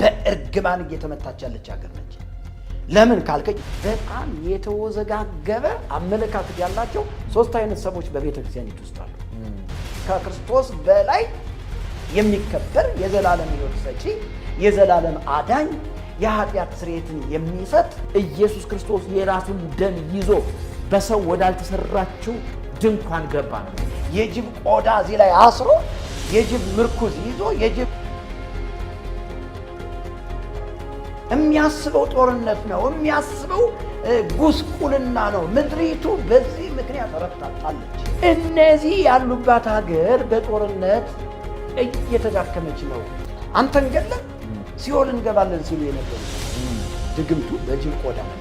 በእርግማን እየተመታች ያለች ሀገር ነች። ለምን ካልከኝ በጣም የተወዘጋገበ አመለካከት ያላቸው ሶስት አይነት ሰዎች በቤተ ክርስቲያኒቱ ውስጥ አሉ። ከክርስቶስ በላይ የሚከበር የዘላለም ሕይወት ሰጪ፣ የዘላለም አዳኝ፣ የኃጢአት ስርየትን የሚሰጥ ኢየሱስ ክርስቶስ የራሱን ደም ይዞ በሰው ወዳልተሰራችው ድንኳን ገባ ነው። የጅብ ቆዳ እዚህ ላይ አስሮ የጅብ ምርኩዝ ይዞ የጅብ የሚያስበው ጦርነት ነው፣ የሚያስበው ጉስቁልና ነው። ምድሪቱ በዚህ ምክንያት ረፍታለች። እነዚህ ያሉባት ሀገር በጦርነት እየተዳከመች ነው። አንተን ገለን ሲኦል እንገባለን ሲሉ የነበሩ ድግምቱ በጅብ ቆዳ ነው።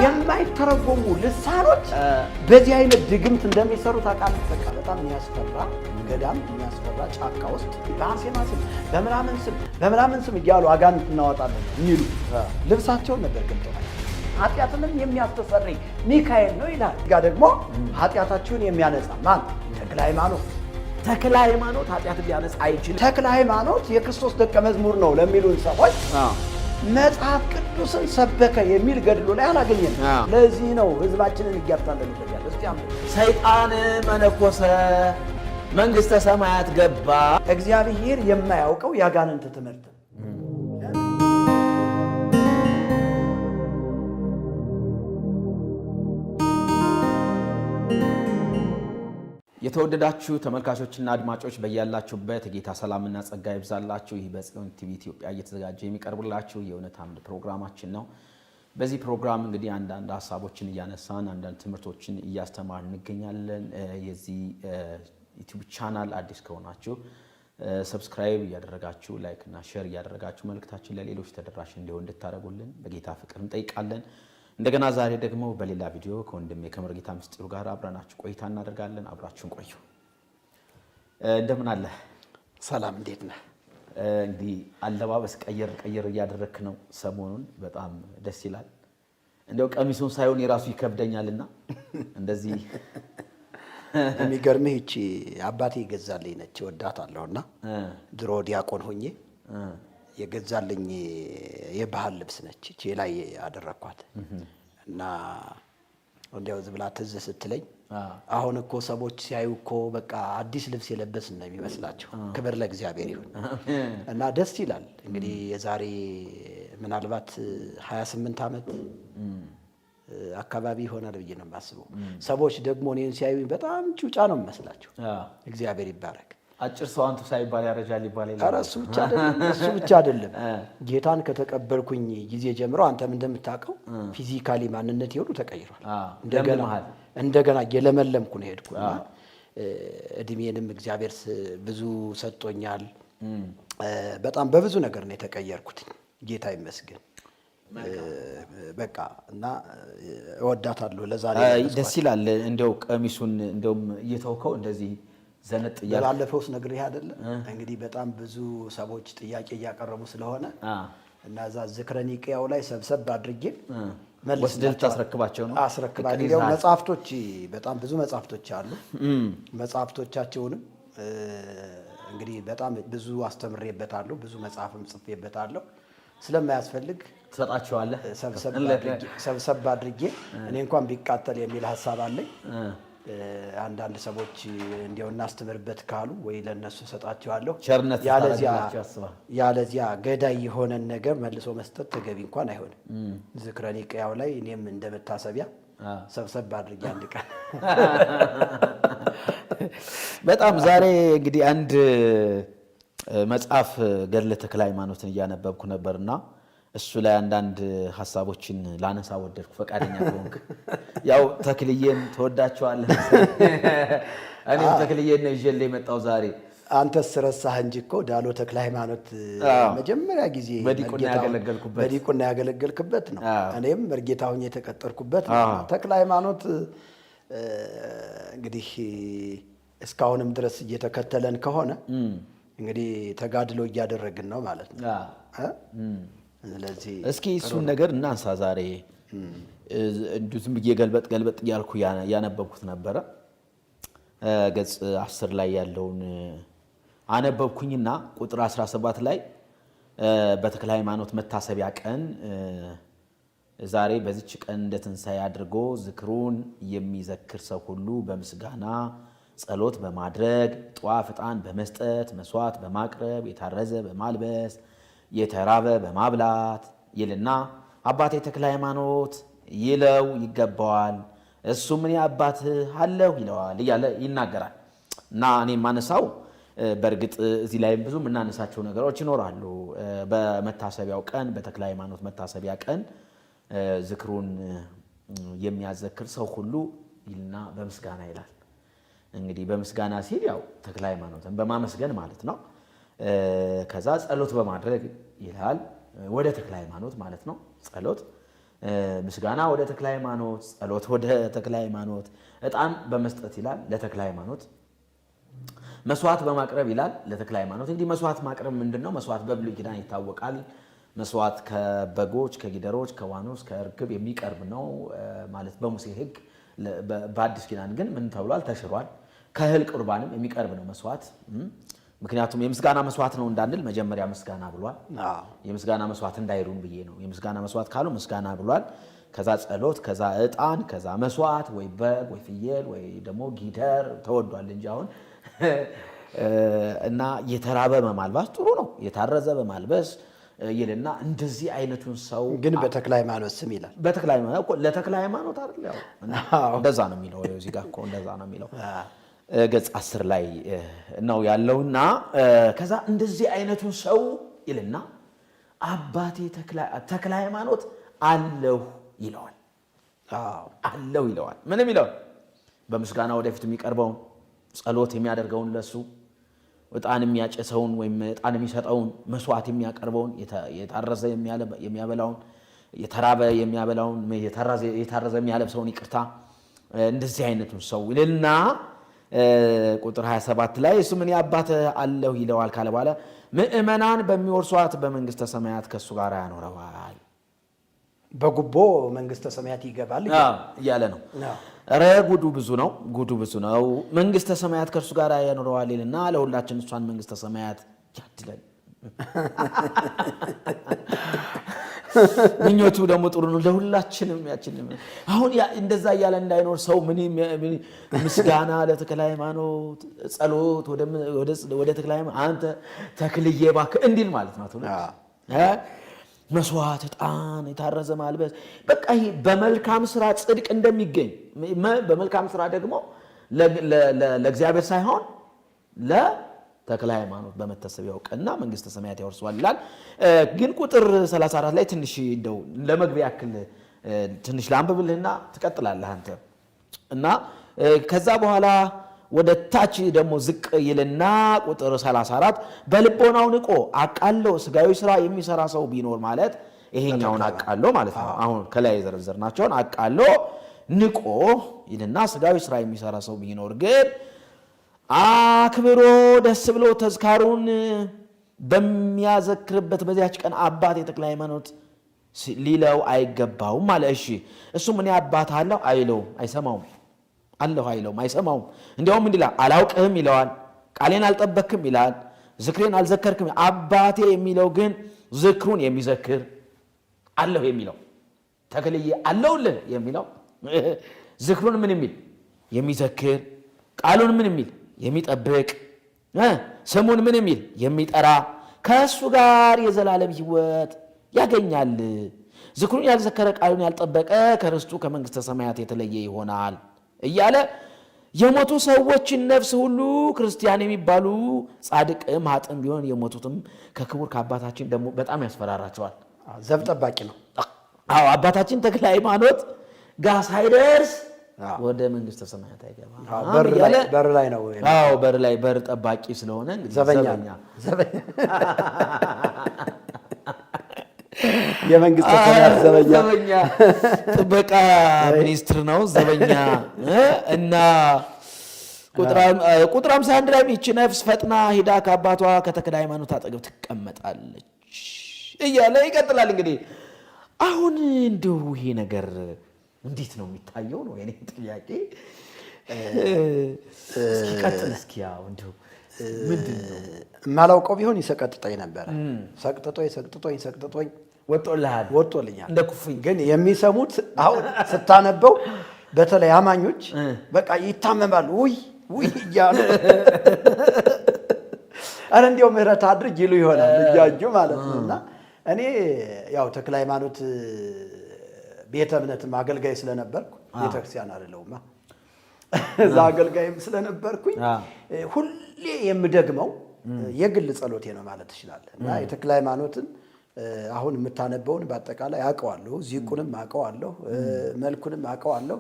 የማይተረጎሙ ልሳኖች በዚህ አይነት ድግምት እንደሚሰሩ ታውቃለህ። በቃ በጣም የሚያስፈራ ገዳም፣ የሚያስፈራ ጫካ ውስጥ በአሴማ ስም በምናምን ስም እያሉ አጋንንት እናወጣለን የሚሉ ልብሳቸውን ነበር ገልጠዋል። ኃጢአትንም የሚያስተሰርይ ሚካኤል ነው ይላል። ጋ ደግሞ ኃጢአታችሁን የሚያነጻ ማን? ተክለ ሃይማኖት። ተክለ ሃይማኖት ኃጢአትን ሊያነጻ አይችልም። ተክለ ሃይማኖት የክርስቶስ ደቀ መዝሙር ነው ለሚሉን ሰዎች መጽሐፍ ቅዱስን ሰበከ የሚል ገድሎ ላይ አላገኘንም። ለዚህ ነው ህዝባችንን እያታለሉበት ያለ። እስቲ ሰይጣን መነኮሰ መንግስተ ሰማያት ገባ። እግዚአብሔር የማያውቀው ያጋንንት ትምህርት። የተወደዳችሁ ተመልካቾችና አድማጮች በያላችሁበት የጌታ ሰላምና ጸጋ ይብዛላችሁ። ይህ በጽዮን ቲቪ ኢትዮጵያ እየተዘጋጀ የሚቀርብላችሁ የእውነት አምድ ፕሮግራማችን ነው። በዚህ ፕሮግራም እንግዲህ አንዳንድ ሀሳቦችን እያነሳን አንዳንድ ትምህርቶችን እያስተማርን እንገኛለን። የዚህ ዩቲዩብ ቻናል አዲስ ከሆናችሁ ሰብስክራይብ እያደረጋችሁ ላይክ እና ሼር እያደረጋችሁ መልእክታችን ለሌሎች ተደራሽ እንዲሆን እንድታደርጉልን በጌታ ፍቅር እንጠይቃለን። እንደገና ዛሬ ደግሞ በሌላ ቪዲዮ ከወንድሜ ከመርጌታ ምስጢሩ ጋር አብረናችሁ ቆይታ እናደርጋለን። አብራችሁን ቆዩ። እንደምን አለ? ሰላም፣ እንዴት ነህ? እንግዲህ አለባበስ ቀየር እያደረክ ነው ሰሞኑን። በጣም ደስ ይላል። እንደው ቀሚሱን ሳይሆን የራሱ ይከብደኛልና እንደዚህ የሚገርምህ እቺ አባቴ ይገዛልኝ ነች፣ ወዳታለሁና ድሮ ዲያቆን ሆኜ የገዛልኝ የባህል ልብስ ነች። እቺ ላይ ያደረኳት እና እንዲያው ዝብላ ትዝ ስትለኝ አሁን እኮ ሰዎች ሲያዩ እኮ በቃ አዲስ ልብስ የለበስን ነው የሚመስላቸው። ክብር ለእግዚአብሔር ይሁን እና ደስ ይላል። እንግዲህ የዛሬ ምናልባት 28 ዓመት አካባቢ ይሆናል ብዬ ነው የማስበው። ሰዎች ደግሞ እኔን ሲያዩ በጣም ጩጫ ነው የሚመስላቸው። እግዚአብሔር ይባረክ። አጭር ሰው አንቱ ሳይባል ያረጃል ይባላል። ኧረ እሱ ብቻ አይደለም። ጌታን ከተቀበልኩኝ ጊዜ ጀምሮ አንተም እንደምታውቀው ፊዚካሊ ማንነት ይሁሉ ተቀይሯል። እንደገና የለመለምኩ ነው ሄድኩና እድሜንም እግዚአብሔር ብዙ ሰጥቶኛል። በጣም በብዙ ነገር ነው የተቀየርኩት። ጌታ ይመስገን። በቃ እና እወዳታለሁ። ለዛሬ ደስ ይላል። እንደው ቀሚሱን እንደውም እየተወከው እንደዚህ ዘነጥ ይላል። ባለፈውስ ነግሬህ አይደለ? እንግዲህ በጣም ብዙ ሰዎች ጥያቄ እያቀረቡ ስለሆነ እና እዛ ዝክረ ኒቅያው ላይ ሰብሰብ አድርጌ ወስደህ ታስረክባቸው ነው። አስረክባለሁ። መጽሐፍቶች በጣም ብዙ መጽሐፍቶች አሉ። መጽሐፍቶቻቸውንም እንግዲህ በጣም ብዙ አስተምሬበታለሁ። ብዙ መጽሐፍም ጽፌበታለሁ። ስለማያስፈልግ ትሰጣቸዋለህ። ሰብሰብ አድርጌ እኔ እንኳን ቢቃጠል የሚል ሐሳብ አለኝ። አንዳንድ ሰዎች እንዲያው እናስተምርበት ካሉ ወይ ለነሱ ሰጣቸዋለሁ። ያለዚያ ገዳይ የሆነን ነገር መልሶ መስጠት ተገቢ እንኳን አይሆንም። ዝክረ ኒቅያው ላይ እኔም እንደመታሰቢያ ሰብሰብ አድርጌ አንድ ቀን በጣም ዛሬ እንግዲህ አንድ መጽሐፍ ገድለ ተክለ ሃይማኖትን እያነበብኩ ነበርና እሱ ላይ አንዳንድ ሐሳቦችን ላነሳ ወደድኩ። ፈቃደኛ ሆንክ? ያው ተክልዬን ተወዳቸዋለህ። እኔም ተክልዬን ነው ይዤልህ የመጣው ዛሬ። አንተስ ረሳህ እንጂ እኮ ዳሎ ተክለ ሃይማኖት መጀመሪያ ጊዜ በዲቁና ያገለገልክበት ነው። እኔም መርጌታ ሆኜ የተቀጠርኩበት ነው። ተክለ ሃይማኖት እንግዲህ እስካሁንም ድረስ እየተከተለን ከሆነ እንግዲህ ተጋድሎ እያደረግን ነው ማለት ነው። ስለዚህ እስኪ እሱን ነገር እናንሳ ዛሬ። እንዱ ዝም ብዬ ገልበጥ እያልኩ ያነበብኩት ነበረ ገጽ 10 ላይ ያለውን አነበብኩኝና ቁጥር 17 ላይ በተክለ ሃይማኖት መታሰቢያ ቀን ዛሬ በዚች ቀን እንደ ትንሣኤ አድርጎ ዝክሩን የሚዘክር ሰው ሁሉ በምስጋና ጸሎት በማድረግ ጧፍ ዕጣን በመስጠት መስዋዕት በማቅረብ የታረዘ በማልበስ የተራበ በማብላት ይልና አባቴ ተክለ ሃይማኖት ይለው ይገባዋል። እሱ ምን አባትህ አለሁ ይለዋል እያለ ይናገራል። እና እኔ ማነሳው በእርግጥ እዚህ ላይ ብዙ የምናነሳቸው ነገሮች ይኖራሉ። በመታሰቢያው ቀን በተክለ ሃይማኖት መታሰቢያ ቀን ዝክሩን የሚያዘክር ሰው ሁሉ ይልና በምስጋና ይላል። እንግዲህ በምስጋና ሲል ያው ተክለ ሃይማኖትን በማመስገን ማለት ነው። ከዛ ጸሎት በማድረግ ይላል ወደ ተክለ ሃይማኖት ማለት ነው። ጸሎት ምስጋና ወደ ተክለ ሃይማኖት፣ ጸሎት ወደ ተክለ ሃይማኖት፣ ዕጣን በመስጠት ይላል ለተክለ ሃይማኖት፣ መስዋዕት በማቅረብ ይላል ለተክለ ሃይማኖት። እንግዲህ መስዋዕት ማቅረብ ምንድነው? መስዋዕት በብሉይ ኪዳን ይታወቃል። መስዋዕት ከበጎች፣ ከጊደሮች፣ ከዋኖስ፣ ከእርግብ የሚቀርብ ነው ማለት በሙሴ ሕግ። በአዲስ ኪዳን ግን ምን ተብሏል? ተሽሯል። ከእህል ቁርባንም የሚቀርብ ነው መስዋዕት። ምክንያቱም የምስጋና መስዋዕት ነው እንዳንል መጀመሪያ ምስጋና ብሏል። የምስጋና መስዋዕት እንዳይሩን ብዬ ነው። የምስጋና መስዋዕት ካሉ ምስጋና ብሏል። ከዛ ጸሎት፣ ከዛ ዕጣን፣ ከዛ መስዋዕት ወይ በግ ወይ ፍየል ወይ ደግሞ ጊደር ተወዷል እንጂ አሁን እና የተራበ በማልበስ ጥሩ ነው። የታረዘ በማልበስ ይልና እንደዚህ አይነቱን ሰው ግን በተክለ ሃይማኖት ስም ይላል። በተክለ ሃይማኖት ለተክለ ሃይማኖት አይደል? ያው እንደዛ ነው የሚለው። እዚህ ጋር እኮ እንደዛ ነው የሚለው። ገጽ 10 ላይ ነው ያለውና ከዛ እንደዚህ አይነቱን ሰው ይልና አባቴ ተክለ ሃይማኖት አለሁ ይለዋል። አለሁ ይለዋል። ምንም ይለዋል በምስጋና ወደፊት የሚቀርበውን ጸሎት የሚያደርገውን ለሱ ዕጣን የሚያጨሰውን ወይም ዕጣን የሚሰጠውን መስዋዕት የሚያቀርበውን የታረዘ የሚያበላውን የተራበ የሚያበላውን የታረዘ የሚያለብሰውን ይቅርታ እንደዚህ አይነቱን ሰው ይልና ቁጥር 27 ላይ እሱ ምን አባቴ አለሁ ይለዋል ካለ በኋላ ምእመናን በሚወርሷት በመንግስተ ሰማያት ከሱ ጋር ያኖረዋል። በጉቦ መንግስተ ሰማያት ይገባል እያለ ነው። ኧረ ጉዱ ብዙ ነው፣ ጉዱ ብዙ ነው። መንግስተ ሰማያት ከእርሱ ጋር ያኖረዋል ይልና ለሁላችን እሷን መንግስተ ሰማያት ያድለን። ምኞቱ ደግሞ ጥሩ ነው ለሁላችንም ያችንም። አሁን እንደዛ እያለ እንዳይኖር ሰው ምን ምስጋና ለተክለ ሃይማኖት፣ ጸሎት ወደ ተክለ ሃይማኖት አንተ ተክልዬ እባክህ እንዲል ማለት ነው። መስዋዕት፣ ዕጣን፣ የታረዘ ማልበስ በቃ ይሄ በመልካም ስራ ጽድቅ እንደሚገኝ በመልካም ስራ ደግሞ ለእግዚአብሔር ሳይሆን ለተክለ ሃይማኖት በመታሰቢያው ቀንና መንግስተ ሰማያት ያወርሰዋል ይላል። ግን ቁጥር 34 ላይ ትንሽ እንደው ለመግቢያ ያክል ትንሽ ላንብብልህና ትቀጥላለህ አንተ እና ከዛ በኋላ ወደ ታች ደግሞ ዝቅ ይልና ቁጥር 34 በልቦናው ንቆ አቃሎ ስጋዊ ስራ የሚሰራ ሰው ቢኖር ማለት ይሄኛውን አቃሎ ማለት ነው። አሁን ከላይ የዘረዘርናቸውን አቃሎ ንቆ ይልና ስጋዊ ስራ የሚሰራ ሰው ቢኖር ግን አክብሮ ደስ ብሎ ተዝካሩን በሚያዘክርበት በዚያች ቀን አባቴ ተክለ ሃይማኖት ሊለው አይገባውም አለ። እሺ እሱ ምን አባት አለው አይለውም፣ አይሰማውም አለሁ አይለውም፣ አይሰማውም። እንዲያውም እንዲላ አላውቅህም ይለዋል፣ ቃሌን አልጠበክም ይላል፣ ዝክሬን አልዘከርክም። አባቴ የሚለው ግን ዝክሩን የሚዘክር አለሁ የሚለው ተክልዬ አለሁልህ የሚለው ዝክሩን ምን የሚል የሚዘክር ቃሉን ምን የሚል የሚጠብቅ ስሙን ምን የሚል የሚጠራ ከእሱ ጋር የዘላለም ሕይወት ያገኛል። ዝክሩን ያልዘከረ ቃሉን ያልጠበቀ ከርስቱ ከመንግስተ ሰማያት የተለየ ይሆናል እያለ የሞቱ ሰዎችን ነፍስ ሁሉ ክርስቲያን የሚባሉ ጻድቅም ኃጥእም ቢሆን የሞቱትም ከክቡር ከአባታችን ደግሞ በጣም ያስፈራራቸዋል። ዘብ ጠባቂ ነው። አዎ አባታችን ተክለ ሃይማኖት ጋር ሳይደርስ ወደ መንግስተ ሰማያት አይገባም። በር ላይ ነው። አዎ በር ላይ በር ጠባቂ ስለሆነ እንግዲህ ዘበኛ የመንግስት ሰማያት ዘበኛ ጥበቃ ሚኒስትር ነው ዘበኛ እና ቁጥር 51 ላይ ይህች ነፍስ ፈጥና ሂዳ ከአባቷ ከተክለ ሃይማኖት አጠገብ ትቀመጣለች እያለ ይቀጥላል። እንግዲህ አሁን እንደው ይሄ ነገር እንዴት ነው የሚታየው ነው የኔ ጥያቄ። እስኪ ቀጥል እስኪ ያው እንደው ምንድነው የማላውቀው ቢሆን ይሰቀጥጠኝ ነበር። ሰቅጥጦኝ ወጥቶልኛል። እንደ ኩፍኝ ግን የሚሰሙት አሁን ስታነበው በተለይ አማኞች በቃ ይታመማሉ። ውይ እያሉ አረ እንዲያው ምህረት አድርግ ይሉ ይሆናል እያዩ ማለት ነው። እና እኔ ያው ተክለ ሃይማኖት ቤተ እምነትም አገልጋይ ስለነበርኩ ቤተክርስቲያን አይደለሁማ እዛ አገልጋይም ስለነበርኩኝ ሁሌ የምደግመው የግል ጸሎቴ ነው ማለት ትችላለህ። እና የተክለ ሃይማኖትን አሁን የምታነበውን በአጠቃላይ አውቀዋለሁ፣ ዚቁንም አውቀዋለሁ፣ መልኩንም አውቀዋለሁ።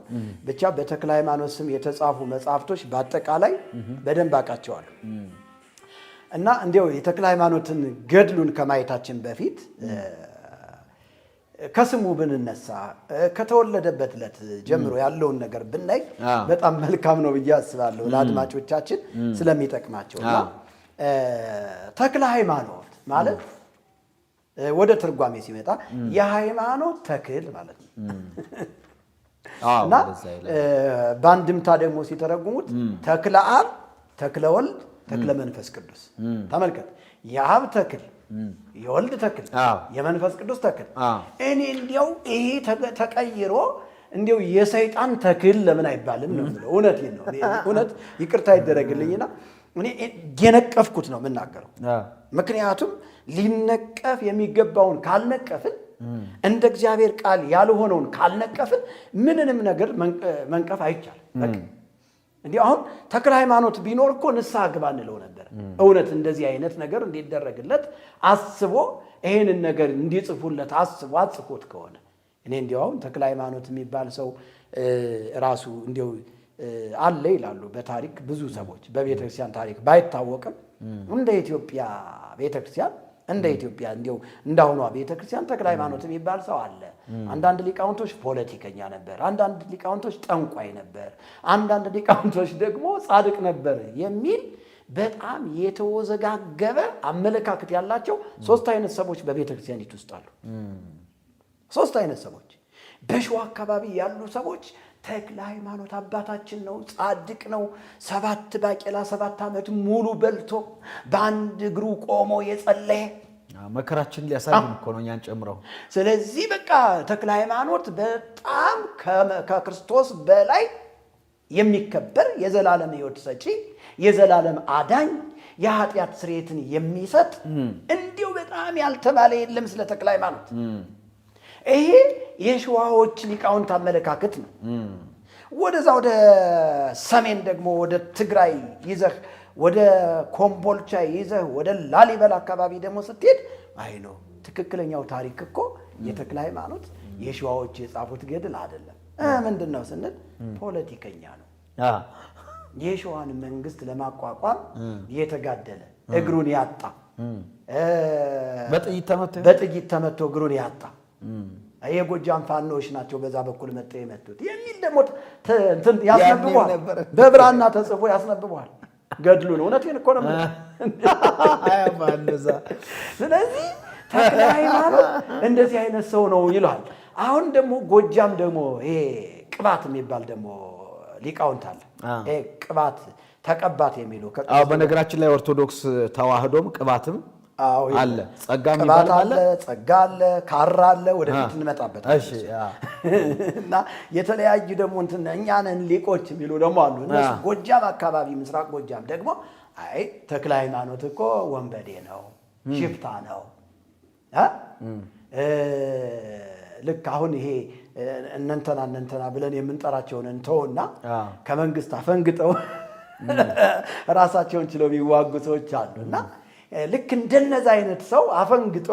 ብቻ በተክለ ሃይማኖት ስም የተጻፉ መጽሐፍቶች በአጠቃላይ በደንብ አውቃቸዋለሁ። እና እንዲያው የተክለ ሃይማኖትን ገድሉን ከማየታችን በፊት ከስሙ ብንነሳ ከተወለደበት ዕለት ጀምሮ ያለውን ነገር ብናይ በጣም መልካም ነው ብዬ አስባለሁ፣ ለአድማጮቻችን ስለሚጠቅማቸው። እና ተክለ ሃይማኖት ማለት ወደ ትርጓሜ ሲመጣ የሃይማኖት ተክል ማለት ነው። እና በአንድምታ ደግሞ ሲተረጉሙት ተክለ አብ፣ ተክለ ወልድ፣ ተክለ መንፈስ ቅዱስ። ተመልከት፣ የአብ ተክል፣ የወልድ ተክል፣ የመንፈስ ቅዱስ ተክል። እኔ እንዲያው ይሄ ተቀይሮ እንዲያው የሰይጣን ተክል ለምን አይባልም ነው የምለው። እውነቴን ነው። እውነት ይቅርታ ይደረግልኝና እኔ የነቀፍኩት ነው የምናገረው። ምክንያቱም ሊነቀፍ የሚገባውን ካልነቀፍን፣ እንደ እግዚአብሔር ቃል ያልሆነውን ካልነቀፍን ምንንም ነገር መንቀፍ አይቻልም። በቃ እንዲህ አሁን ተክለ ሃይማኖት ቢኖር እኮ ንስሐ ግባ እንለው ነበር። እውነት እንደዚህ አይነት ነገር እንዲደረግለት አስቦ ይሄንን ነገር እንዲጽፉለት አስቦ አጽፎት ከሆነ እኔ እንዲያው አሁን ተክለ ሃይማኖት የሚባል ሰው ራሱ እንዲያው አለ ይላሉ በታሪክ ብዙ ሰዎች። በቤተክርስቲያን ታሪክ ባይታወቅም እንደ ኢትዮጵያ ቤተክርስቲያን እንዲያው እንዳሁኗ ቤተክርስቲያን ተክለ ሃይማኖት የሚባል ሰው አለ። አንዳንድ ሊቃውንቶች ፖለቲከኛ ነበር፣ አንዳንድ ሊቃውንቶች ጠንቋይ ነበር፣ አንዳንድ ሊቃውንቶች ደግሞ ጻድቅ ነበር የሚል በጣም የተወዘጋገበ አመለካከት ያላቸው ሶስት አይነት ሰዎች በቤተክርስቲያኒቱ ውስጥ አሉ። ሶስት አይነት ሰዎች። በሸዋ አካባቢ ያሉ ሰዎች ተክለ ሃይማኖት አባታችን ነው፣ ጻድቅ ነው፣ 7 ባቄላ 7 ዓመት ሙሉ በልቶ በአንድ እግሩ ቆሞ የጸለየ መከራችን ሊያሳየን እኮ ነው እኛን ጨምረው። ስለዚህ በቃ ተክለ ሃይማኖት በጣም ከክርስቶስ በላይ የሚከበር የዘላለም ሕይወት ሰጪ፣ የዘላለም አዳኝ፣ የኃጢአት ስርየትን የሚሰጥ እንዲሁ በጣም ያልተባለ የለም ስለ ተክለ ሃይማኖት። ይሄ የሸዋዎች ሊቃውንት አመለካከት ነው። ወደዛ ወደ ሰሜን ደግሞ ወደ ትግራይ ይዘህ ወደ ኮምቦልቻ ይዘህ ወደ ላሊበላ አካባቢ ደግሞ ስትሄድ አይ ነው ትክክለኛው ታሪክ እኮ የተክለ ሃይማኖት የሸዋዎች የጻፉት ገድል አይደለም። ምንድን ነው ስንል ፖለቲከኛ ነው። የሸዋን መንግስት ለማቋቋም የተጋደለ እግሩን ያጣ በጥይት ተመቶ እግሩን ያጣ የጎጃም ፋኖች ናቸው በዛ በኩል መጥተው የመቱት የሚል ደግሞ ያስነብቧል። በብራና ተጽፎ ያስነብቧል ገድሉን። እውነቴን እኮ ነው። ስለዚህ ተክለ ሃይማኖት እንደዚህ አይነት ሰው ነው ይላል። አሁን ደግሞ ጎጃም ደግሞ ይሄ ቅባት የሚባል ደግሞ ሊቃውንት አለ። ይሄ ቅባት ተቀባት የሚሉ በነገራችን ላይ ኦርቶዶክስ ተዋህዶም ቅባትም አለ፣ ጸጋም አለ፣ ጸጋ አለ፣ ካራ አለ። ወደፊት እንመጣበታለን። እና የተለያዩ ደግሞ እኛንን ሊቆች የሚሉ ደግሞ አሉ። እነሱ ጎጃም አካባቢ ምስራቅ ጎጃም ደግሞ አይ ተክለ ሃይማኖት እኮ ወንበዴ ነው፣ ሽፍታ ነው። ልክ አሁን ይሄ እነንተና ብለን የምንጠራቸውን እንተውና ከመንግስት አፈንግጠው ራሳቸውን ችለው የሚዋጉ ሰዎች አሉና ልክ እንደነዛ አይነት ሰው አፈንግጦ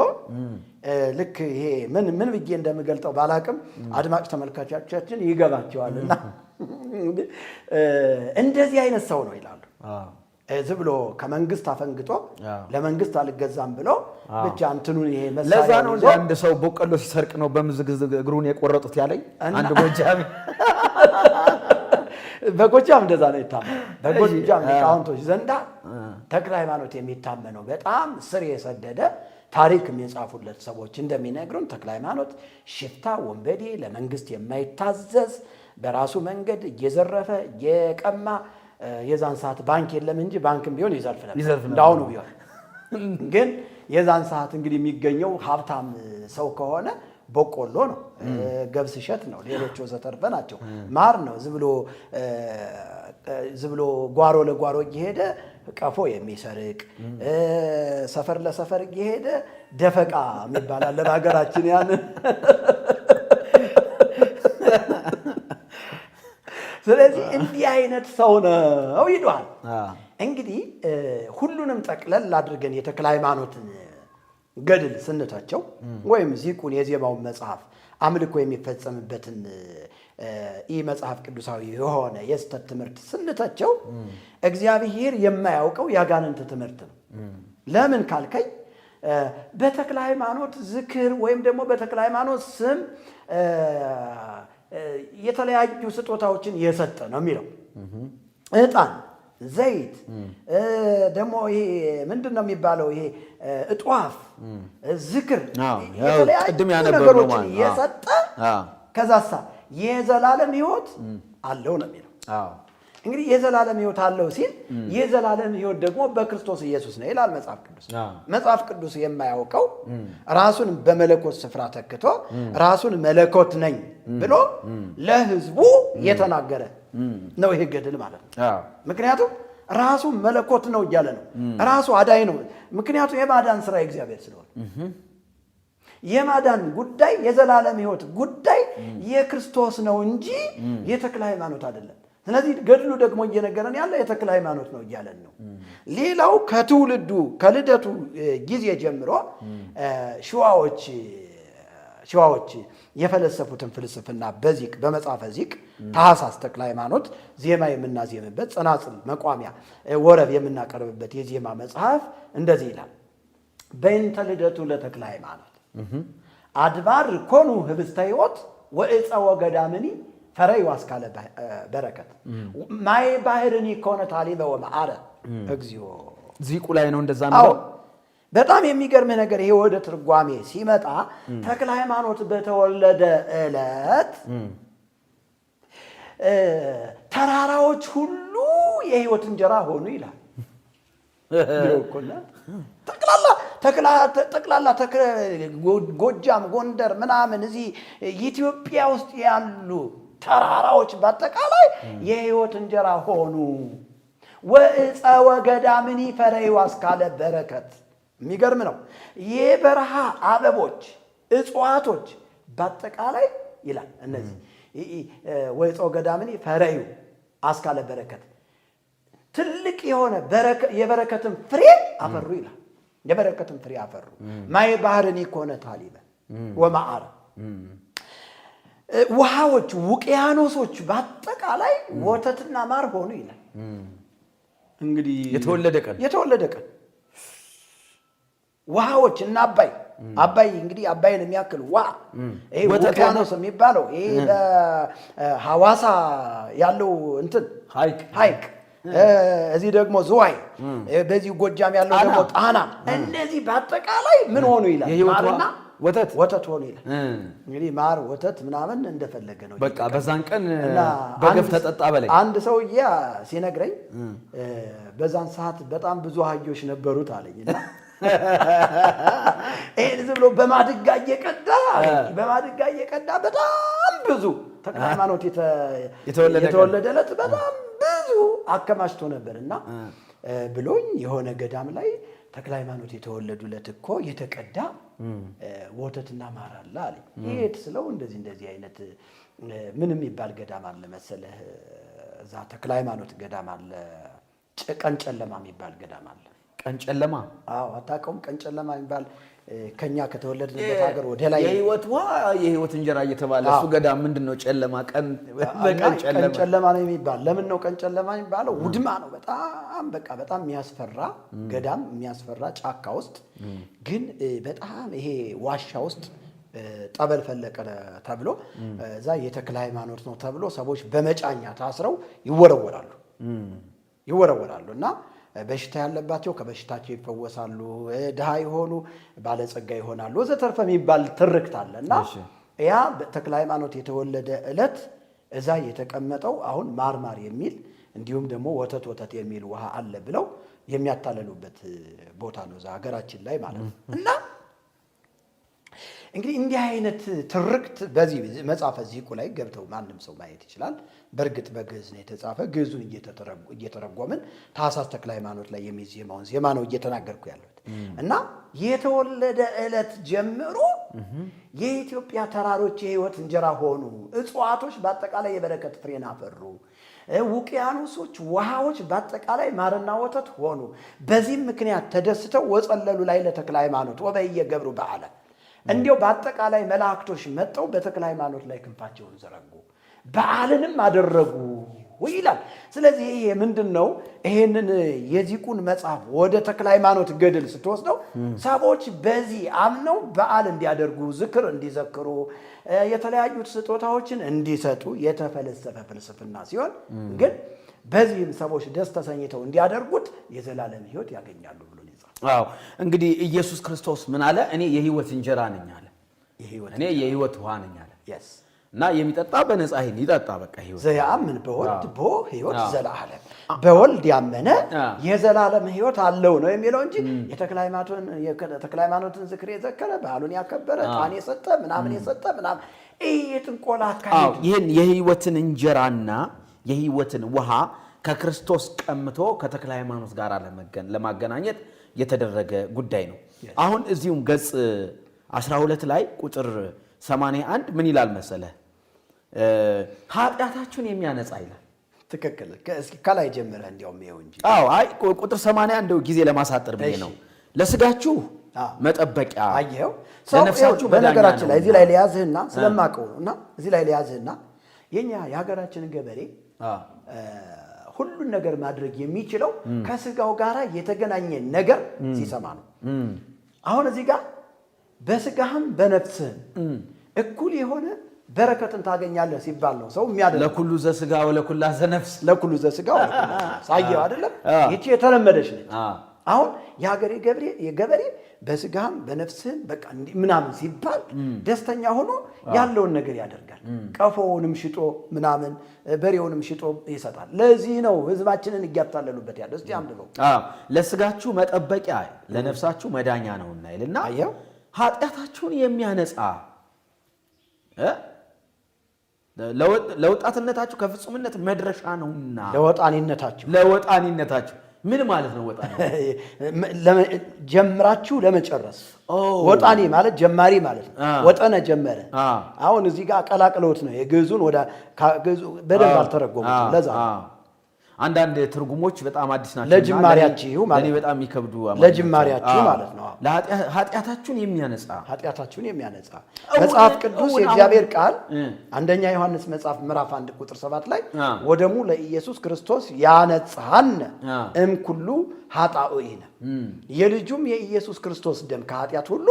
ልክ ይሄ ምን ብዬ እንደምገልጠው ባላቅም አድማጭ ተመልካቾቻችን ይገባቸዋልና እንደዚህ አይነት ሰው ነው ይላሉ። ዝም ብሎ ከመንግስት አፈንግጦ ለመንግስት አልገዛም ብሎ ብቻ እንትኑን ይሄ መሳሪያ ለዛ ነው አንድ ሰው በቆሎ ሲሰርቅ ነው በምዝግዝግ እግሩን የቆረጡት ያለኝ አንድ ጎጃም በጎጃም እንደዛ ነው የታመነው። በጎጃም ሊቃውንቶች ዘንዳ ተክለ ሃይማኖት የሚታመነው በጣም ስር የሰደደ ታሪክም የጻፉለት ሰዎች እንደሚነግሩን ተክለ ሃይማኖት ሽፍታ፣ ወንበዴ፣ ለመንግስት የማይታዘዝ በራሱ መንገድ እየዘረፈ እየቀማ የዛን ሰዓት ባንክ የለም እንጂ ባንክም ቢሆን ይዘርፍ ነበር እንዳሁኑ ቢሆን። ግን የዛን ሰዓት እንግዲህ የሚገኘው ሀብታም ሰው ከሆነ በቆሎ ነው፣ ገብስ እሸት ነው፣ ሌሎች ወዘተርፈ ናቸው። ማር ነው። ዝም ብሎ ጓሮ ለጓሮ እየሄደ ቀፎ የሚሰርቅ ሰፈር ለሰፈር እየሄደ ደፈቃ የሚባል አለ በሀገራችን። ያንን ስለዚህ እንዲህ አይነት ሰው ነው ይሏል። እንግዲህ ሁሉንም ጠቅለል አድርገን የተክለ ሃይማኖትን ገድል ስንታቸው ወይም ዚቁን የዜማውን መጽሐፍ አምልኮ የሚፈጸምበትን መጽሐፍ ቅዱሳዊ የሆነ የስተት ትምህርት ስንታቸው እግዚአብሔር የማያውቀው ያጋንንት ትምህርት ነው። ለምን ካልከኝ በተክለ ሃይማኖት ዝክር ወይም ደግሞ በተክለ ሃይማኖት ስም የተለያዩ ስጦታዎችን የሰጠ ነው የሚለው ዕጣን፣ ዘይት ደግሞ ይሄ ምንድነው የሚባለው? ይሄ እጧፍ፣ ዝክር የተለያዩ ነገሮችን የሰጠ ከዛሳ የዘላለም ሕይወት አለው ነው የሚለው። እንግዲህ የዘላለም ሕይወት አለው ሲል የዘላለም ሕይወት ደግሞ በክርስቶስ ኢየሱስ ነው ይላል መጽሐፍ ቅዱስ። መጽሐፍ ቅዱስ የማያውቀው ራሱን በመለኮት ስፍራ ተክቶ ራሱን መለኮት ነኝ ብሎ ለሕዝቡ የተናገረ ነው ይሄ ገድል ማለት ነው። ምክንያቱም ራሱ መለኮት ነው እያለ ነው። ራሱ አዳኝ ነው። ምክንያቱም የማዳን ስራ የእግዚአብሔር ስለሆነ የማዳን ጉዳይ የዘላለም ሕይወት ጉዳይ የክርስቶስ ነው እንጂ የተክለ ሃይማኖት አይደለም። ስለዚህ ገድሉ ደግሞ እየነገረን ያለ የተክለ ሃይማኖት ነው እያለን ነው። ሌላው ከትውልዱ ከልደቱ ጊዜ ጀምሮ ሸዋዎች የፈለሰፉትን ፍልስፍና በዚቅ በመጽሐፈ ዚቅ ታኅሳስ ተክለ ሃይማኖት ዜማ የምናዜምበት ጸናጽል መቋሚያ ወረብ የምናቀርብበት የዜማ መጽሐፍ እንደዚህ ይላል። በእንተ ልደቱ ለተክለ ሃይማኖት አድባር ኮኑ ህብስተ ሕይወት ወዕፀ ወገዳምኒ ፈረዩ አስካለ በረከት ማይ ባህርኒ ኮነ ታሊበ ወመዓረ እግዚኦ። ዚቁ ላይ ነው እንደዛ ነው። በጣም የሚገርምህ ነገር ይሄ ወደ ትርጓሜ ሲመጣ ተክለ ሃይማኖት በተወለደ ዕለት ተራራዎች ሁሉ የሕይወት እንጀራ ሆኑ ይላል። ጠቅላላ ጎጃም፣ ጎንደር ምናምን እዚህ ኢትዮጵያ ውስጥ ያሉ ተራራዎች በአጠቃላይ የሕይወት እንጀራ ሆኑ። ወዕፀ ወገዳምኒ ፈረዩ አስካለ በረከት። የሚገርም ነው። የበረሃ አበቦች እጽዋቶች በአጠቃላይ ይላል እነዚህ ወዕፀ ወገዳምኒ ፈረዩ አስካለ በረከት ትልቅ የሆነ የበረከትን ፍሬ አፈሩ ይላል። የበረከትን ፍሬ አፈሩ። ማይ ባህርኒ ኮነ ታሊበ ወመዓረ ውሃዎች ውቅያኖሶች በአጠቃላይ ወተትና ማር ሆኑ ይላል። እንግዲህ የተወለደ ቀን ውሃዎች እና አባይ እንግዲህ አባይን የሚያክል ውሃ ይሄ ውቅያኖስ የሚባለው ይሄ በሐዋሳ ያለው እንትን ሐይቅ እዚህ ደግሞ ዝዋይ በዚህ ጎጃም ያለው ደግሞ ጣና እነዚህ በአጠቃላይ ምን ሆኑ ይላል። ማርና ወተት ሆኑ ይላል። እንግዲህ ማር ወተት ምናምን እንደፈለገ ነው። በቃ በዛን ቀን በገፍ ተጠጣ በላይ አንድ ሰውዬ ሲነግረኝ በዛን ሰዓት በጣም ብዙ አህዮች ነበሩት አለኝ። ይሄን ዝም ብሎ በማድጋ እየቀዳ በጣም ብዙ ተክለ ሃይማኖት የተወለደ ዕለት በጣም ብዙ አከማችቶ ነበርና ብሎኝ የሆነ ገዳም ላይ ተክለ ሃይማኖት የተወለዱለት እኮ የተቀዳ ወተትና ማር አለ አለኝ። ይሄት ስለው እንደዚህ አይነት ምን የሚባል ገዳም አለ መሰለህ? እዛ ተክለ ሃይማኖት ገዳም አለ። ቀን ጨለማ የሚባል ገዳም አለ። ቀን ጨለማ? አዎ፣ አታውቀውም? ቀን ጨለማ የሚባል ከኛ ከተወለድንበት ሀገር ወደ ላይ የህይወት እንጀራ እየተባለ እሱ ገዳም ምንድነው? ጨለማ ቀን ጨለማ ነው የሚባል። ለምን ነው ቀን ጨለማ የሚባለው? ውድማ ነው። በጣም የሚያስፈራ ገዳም፣ የሚያስፈራ ጫካ ውስጥ ግን በጣም ይሄ ዋሻ ውስጥ ጠበል ፈለቀ ተብሎ እዛ የተክለ ሃይማኖት ነው ተብሎ ሰዎች በመጫኛ ታስረው ይወረወራሉ እና በሽታ ያለባቸው ከበሽታቸው ይፈወሳሉ፣ ድሃ የሆኑ ባለጸጋ ይሆናሉ ወዘተርፈ የሚባል ትርክት አለ እና ያ ተክለ ሃይማኖት የተወለደ ዕለት እዛ የተቀመጠው አሁን ማርማር የሚል እንዲሁም ደግሞ ወተት የሚል ውሃ አለ ብለው የሚያታለሉበት ቦታ ነው እዛ ሀገራችን ላይ ማለት ነው። እና እንግዲህ እንዲህ አይነት ትርክት በዚህ መጽሐፈ ዚቁ ላይ ገብተው ማንም ሰው ማየት ይችላል። በእርግጥ በግዕዝ ነው የተጻፈ። ግዕዙን እየተረጎምን ታኅሳስ ተክለ ሃይማኖት ላይ የሚዜማውን ዜማ ነው እየተናገርኩ ያለሁት። እና የተወለደ ዕለት ጀምሮ የኢትዮጵያ ተራሮች የሕይወት እንጀራ ሆኑ፣ እጽዋቶች በአጠቃላይ የበረከት ፍሬን አፈሩ፣ ውቅያኖሶች ውሃዎች በአጠቃላይ ማርና ወተት ሆኑ። በዚህም ምክንያት ተደስተው ወጸለሉ ላይ ለተክለ ሃይማኖት ወበየገብሩ በዓለ። እንዲያው በአጠቃላይ መላእክቶች መጥተው በተክለ ሃይማኖት ላይ ክንፋቸውን ዘረጉ፣ በዓልንም አደረጉ ይላል። ስለዚህ ይሄ ምንድን ነው? ይሄንን የዚቁን መጽሐፍ ወደ ተክለ ሃይማኖት ገድል ስትወስደው ሰዎች በዚህ አምነው በዓል እንዲያደርጉ፣ ዝክር እንዲዘክሩ፣ የተለያዩ ስጦታዎችን እንዲሰጡ የተፈለሰፈ ፍልስፍና ሲሆን ግን በዚህም ሰዎች ደስ ተሰኝተው እንዲያደርጉት የዘላለም ሕይወት ያገኛሉ ብሎ ይጻፋል። አዎ እንግዲህ ኢየሱስ ክርስቶስ ምን አለ? እኔ የሕይወት እንጀራ ነኝ አለ። እኔ የሕይወት ውሃ ነኝ አለ። እና የሚጠጣ በነፃ ይጠጣ። በቃ ሕይወት ዘያምን በወልድ ቦ ሕይወት ዘላለም፣ በወልድ ያመነ የዘላለም ሕይወት አለው ነው የሚለው እንጂ የተክለ ሃይማኖትን ዝክር የዘከረ በዓሉን ያከበረ ዕጣን የሰጠ ምናምን የሰጠ ምናምን ጥንቆላ አካሄድ ይህን የሕይወትን እንጀራና የሕይወትን ውሃ ከክርስቶስ ቀምቶ ከተክለ ሃይማኖት ጋር ለማገናኘት የተደረገ ጉዳይ ነው። አሁን እዚሁም ገጽ 12 ላይ ቁጥር 81 ምን ይላል መሰለ? ኃጢአታችሁን የሚያነጻ ይላል። ትክክል። እስኪ ከላይ ጀምረህ እንዲያውም ይኸው እንጂ። አይ ቁጥር 80 እንደው ጊዜ ለማሳጠር ብዬ ነው። ለስጋችሁ መጠበቂያ አየው፣ ለነፍሳችሁ በነገራችን ላይ እዚህ ላይ ሊያዝህና ስለማቀው ነውና እዚህ ላይ ሊያዝህና የኛ የሀገራችንን ገበሬ ሁሉን ነገር ማድረግ የሚችለው ከስጋው ጋራ የተገናኘ ነገር ሲሰማ ነው። አሁን እዚህ ጋር በስጋህም በነፍስህም እኩል የሆነ በረከትን ታገኛለህ ሲባል ነው ሰው የሚያደርገው። ለኩሉ ዘስጋ ወለኩላ ዘነፍስ፣ ለኩሉ ዘስጋ ወለኩላ ሳየው አይደለም። ይቺ የተለመደች ነች። አሁን የሀገሬ ገበሬ በስጋህም በነፍስህም በቃ ምናምን ሲባል ደስተኛ ሆኖ ያለውን ነገር ያደርጋል። ቀፎውንም ሽጦ ምናምን በሬውንም ሽጦ ይሰጣል። ለዚህ ነው ህዝባችንን እያታለሉበት ያለው። እስቲ አንብበው። ለስጋችሁ መጠበቂያ ለነፍሳችሁ መዳኛ ነውና ይልና ኃጢአታችሁን የሚያነጻ ለወጣትነታችሁ ከፍጹምነት መድረሻ ነውና። ለወጣኒነታችሁ ምን ማለት ነው? ወጣኒ ጀምራችሁ ለመጨረስ። ወጣኒ ማለት ጀማሪ ማለት ነው። ወጠነ ጀመረ። አሁን እዚህ ጋር ቀላቅለውት ነው የግዕዙን ወደ በደንብ አልተረጎሙትም። ለዛ አንዳንድ ትርጉሞች በጣም አዲስ ናቸው። ለጅማሪያችሁ ማለት ነው። በጣም ይከብዱ ለጅማሪያችሁ ማለት ነው። ኃጢአታችሁን የሚያነጻ መጽሐፍ ቅዱስ የእግዚአብሔር ቃል አንደኛ ዮሐንስ መጽሐፍ ምዕራፍ 1 ቁጥር 7 ላይ ወደሙ ለኢየሱስ ክርስቶስ ያነጻን እምኩሉ ኃጣውኢነ፣ የልጁም የኢየሱስ ክርስቶስ ደም ከኃጢአት ሁሉ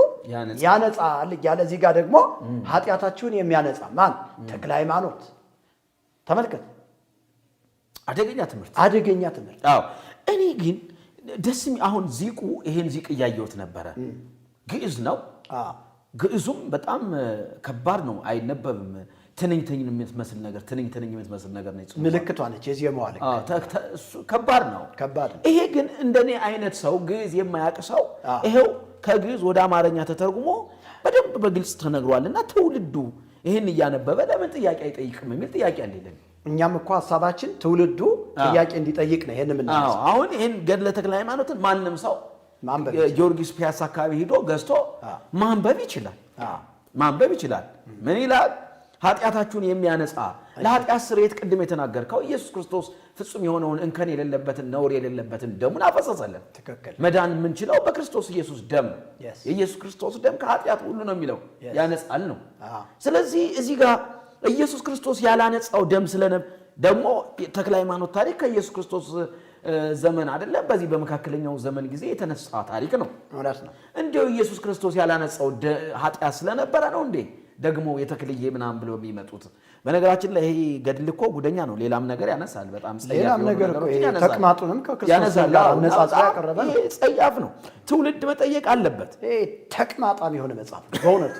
ያነጻል እያለ እዚህ ጋር ደግሞ ኃጢአታችሁን የሚያነጻ ማን? ተክለ ሃይማኖት። ተመልከት፣ አደገኛ ትምህርት። አዎ እኔ ግን አሁን ዚቁ ይሄን ዚቅ እያየሁት ነበረ። ግዕዝ ነው። ግዕዙም በጣም ከባድ ነው፣ አይነበብም። ትንኝ የምትመስል ነገር ነው። ምልክቷ ነች የዜማዋ ልክ። ከባድ ነው። ይሄ ግን እንደኔ አይነት ሰው ግዕዝ የማያውቅ ሰው ይሄው ከግዕዝ ወደ አማርኛ ተተርጉሞ በደንብ በግልጽ ተነግሯልና ትውልዱ ይሄን እያነበበ ለምን ጥያቄ አይጠይቅም የሚል ጥያቄ አለኝ። እኛም እኮ ሐሳባችን ትውልዱ ጥያቄ እንዲጠይቅ ነው። ይሄን ምን ነው አሁን ይሄን ገድለ ተክለ ሃይማኖትን ማንም ሰው ጊዮርጊስ ፒያሳ አካባቢ ሄዶ ገዝቶ ማንበብ ይችላል። ምን ይላል? ኃጢአታችሁን የሚያነጻ ለኃጢአት ስርየት ቅድም የተናገርከው ኢየሱስ ክርስቶስ ፍጹም የሆነውን እንከን የሌለበትን ነውር የሌለበትን ደሙን አፈሰሰልን። መዳን የምንችለው በክርስቶስ ኢየሱስ ደም። የኢየሱስ ክርስቶስ ደም ከኃጢአት ሁሉ ነው የሚለው ያነጻል ነው። ስለዚህ እዚህ ጋር ኢየሱስ ክርስቶስ ያላነጻው ደም ደግሞ ተክለ ሃይማኖት ታሪክ ከኢየሱስ ክርስቶስ ዘመን አይደለም፣ በዚህ በመካከለኛው ዘመን ጊዜ የተነሳ ታሪክ ነው። እንዲያው ኢየሱስ ክርስቶስ ያላነጻው ኃጢአት ስለነበረ ነው እንዴ ደግሞ የተክልዬ ምናምን ብለው የሚመጡት? በነገራችን ላይ ይሄ ገድል እኮ ጉደኛ ነው። ሌላም ነገር ያነሳል። በጣም ጸያፍ ነገር እኮ ተቅማጡንም ከክርስቶስ ጋር አነጻጽሮ ያቀረበ ነው። ይሄ ጸያፍ ነው። ትውልድ መጠየቅ አለበት። ይሄ ተቅማጣም የሆነ መጽሐፍ ነው በእውነቱ።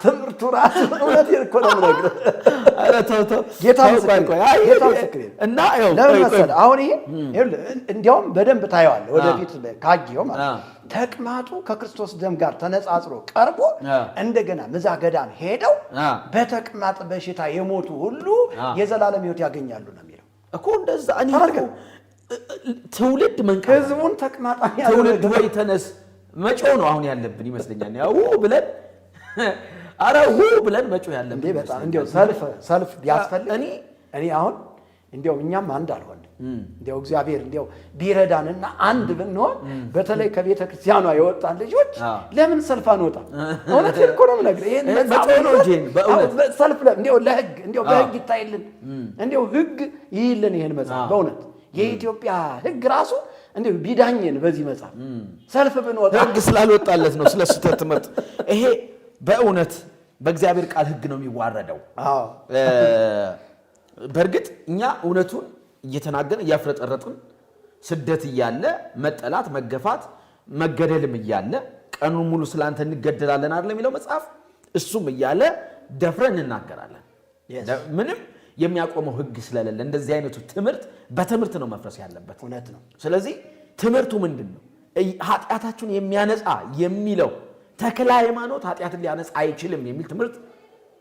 ትምህርቱ ትምህርቱ ራሱ እውነቴን እኮ ነው የምነግርህ። ኧረ ተው ተው ጌታ ምስክሬ እና ለምን መሰለህ አሁን ይሄ እንዲያውም በደንብ ታየዋለህ ወደፊት ካየው ማለት ተቅማጡ ከክርስቶስ ደም ጋር ተነጻጽሮ ቀርቦ እንደገና ምዛ ገዳም ሄደው በተቅማጥ በሽታ የሞቱ ሁሉ የዘላለም ሕይወት ያገኛሉ ነው የሚለው እኮ። እንደዛ እኔ ትውልድ መንቀ ህዝቡን ተቅማጣ ትውልድ ወይ ተነስ መጮህ ነው አሁን ያለብን ይመስለኛል። ያው ብለን አረሁ ብለን መጮህ ያለብን እንዴ በጣም እንዴው ሰልፍ ቢያስፈልግ እኔ አሁን እንዴው እኛም አንድ አልሆን እንዴው እግዚአብሔር እንዴው ቢረዳንና አንድ ብንሆን በተለይ ከቤተ ክርስቲያኗ የወጣን ልጆች ለምን ሰልፍ አንወጣ? እውነት እኮ ነው ነገር ይሄን ሰልፍ እንዴው ለህግ እንዴው በህግ ይታይልን እንዴው ህግ ይይልን ይሄን መጽሐፍ በእውነት የኢትዮጵያ ህግ ራሱ እንዴው ቢዳኘን በዚህ መጽሐፍ ሰልፍ ብንወጣ ህግ ስላልወጣለት ነው ስለ ስህተት ትምህርት። ይሄ በእውነት በእግዚአብሔር ቃል ህግ ነው የሚዋረደው። በእርግጥ እኛ እውነቱን እየተናገርን እያፍረጠረጥን ስደት እያለ መጠላት መገፋት መገደልም እያለ ቀኑን ሙሉ ስላንተ እንገደላለን አይደል የሚለው መጽሐፍ። እሱም እያለ ደፍረን እናገራለን። ምንም የሚያቆመው ህግ ስለሌለ እንደዚህ አይነቱ ትምህርት በትምህርት ነው መፍረስ ያለበት። እውነት ነው። ስለዚህ ትምህርቱ ምንድነው? ኃጢአታችሁን የሚያነጻ የሚለው ተክለ ሃይማኖት ኃጢአትን ሊያነጻ አይችልም የሚል ትምህርት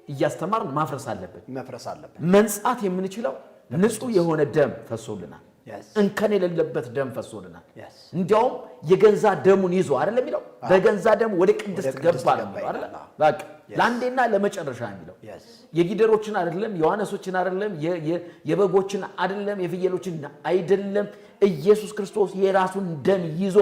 እያስተማርን ማፍረስ አለበት። መንጻት የምንችለው ንጹህ የሆነ ደም ፈሶልናል። እንከን የሌለበት ደም ፈሶልናል። እንዲያውም የገንዛ ደሙን ይዞ አይደለም የሚለው በገንዛ ደሙ ወደ ቅድስት ገባ ነው አይደል? በቃ ለአንዴና ለመጨረሻ የሚለው የጊደሮችን አይደለም የዋነሶችን አይደለም የበጎችን አይደለም የፍየሎችን አይደለም ኢየሱስ ክርስቶስ የራሱን ደም ይዞ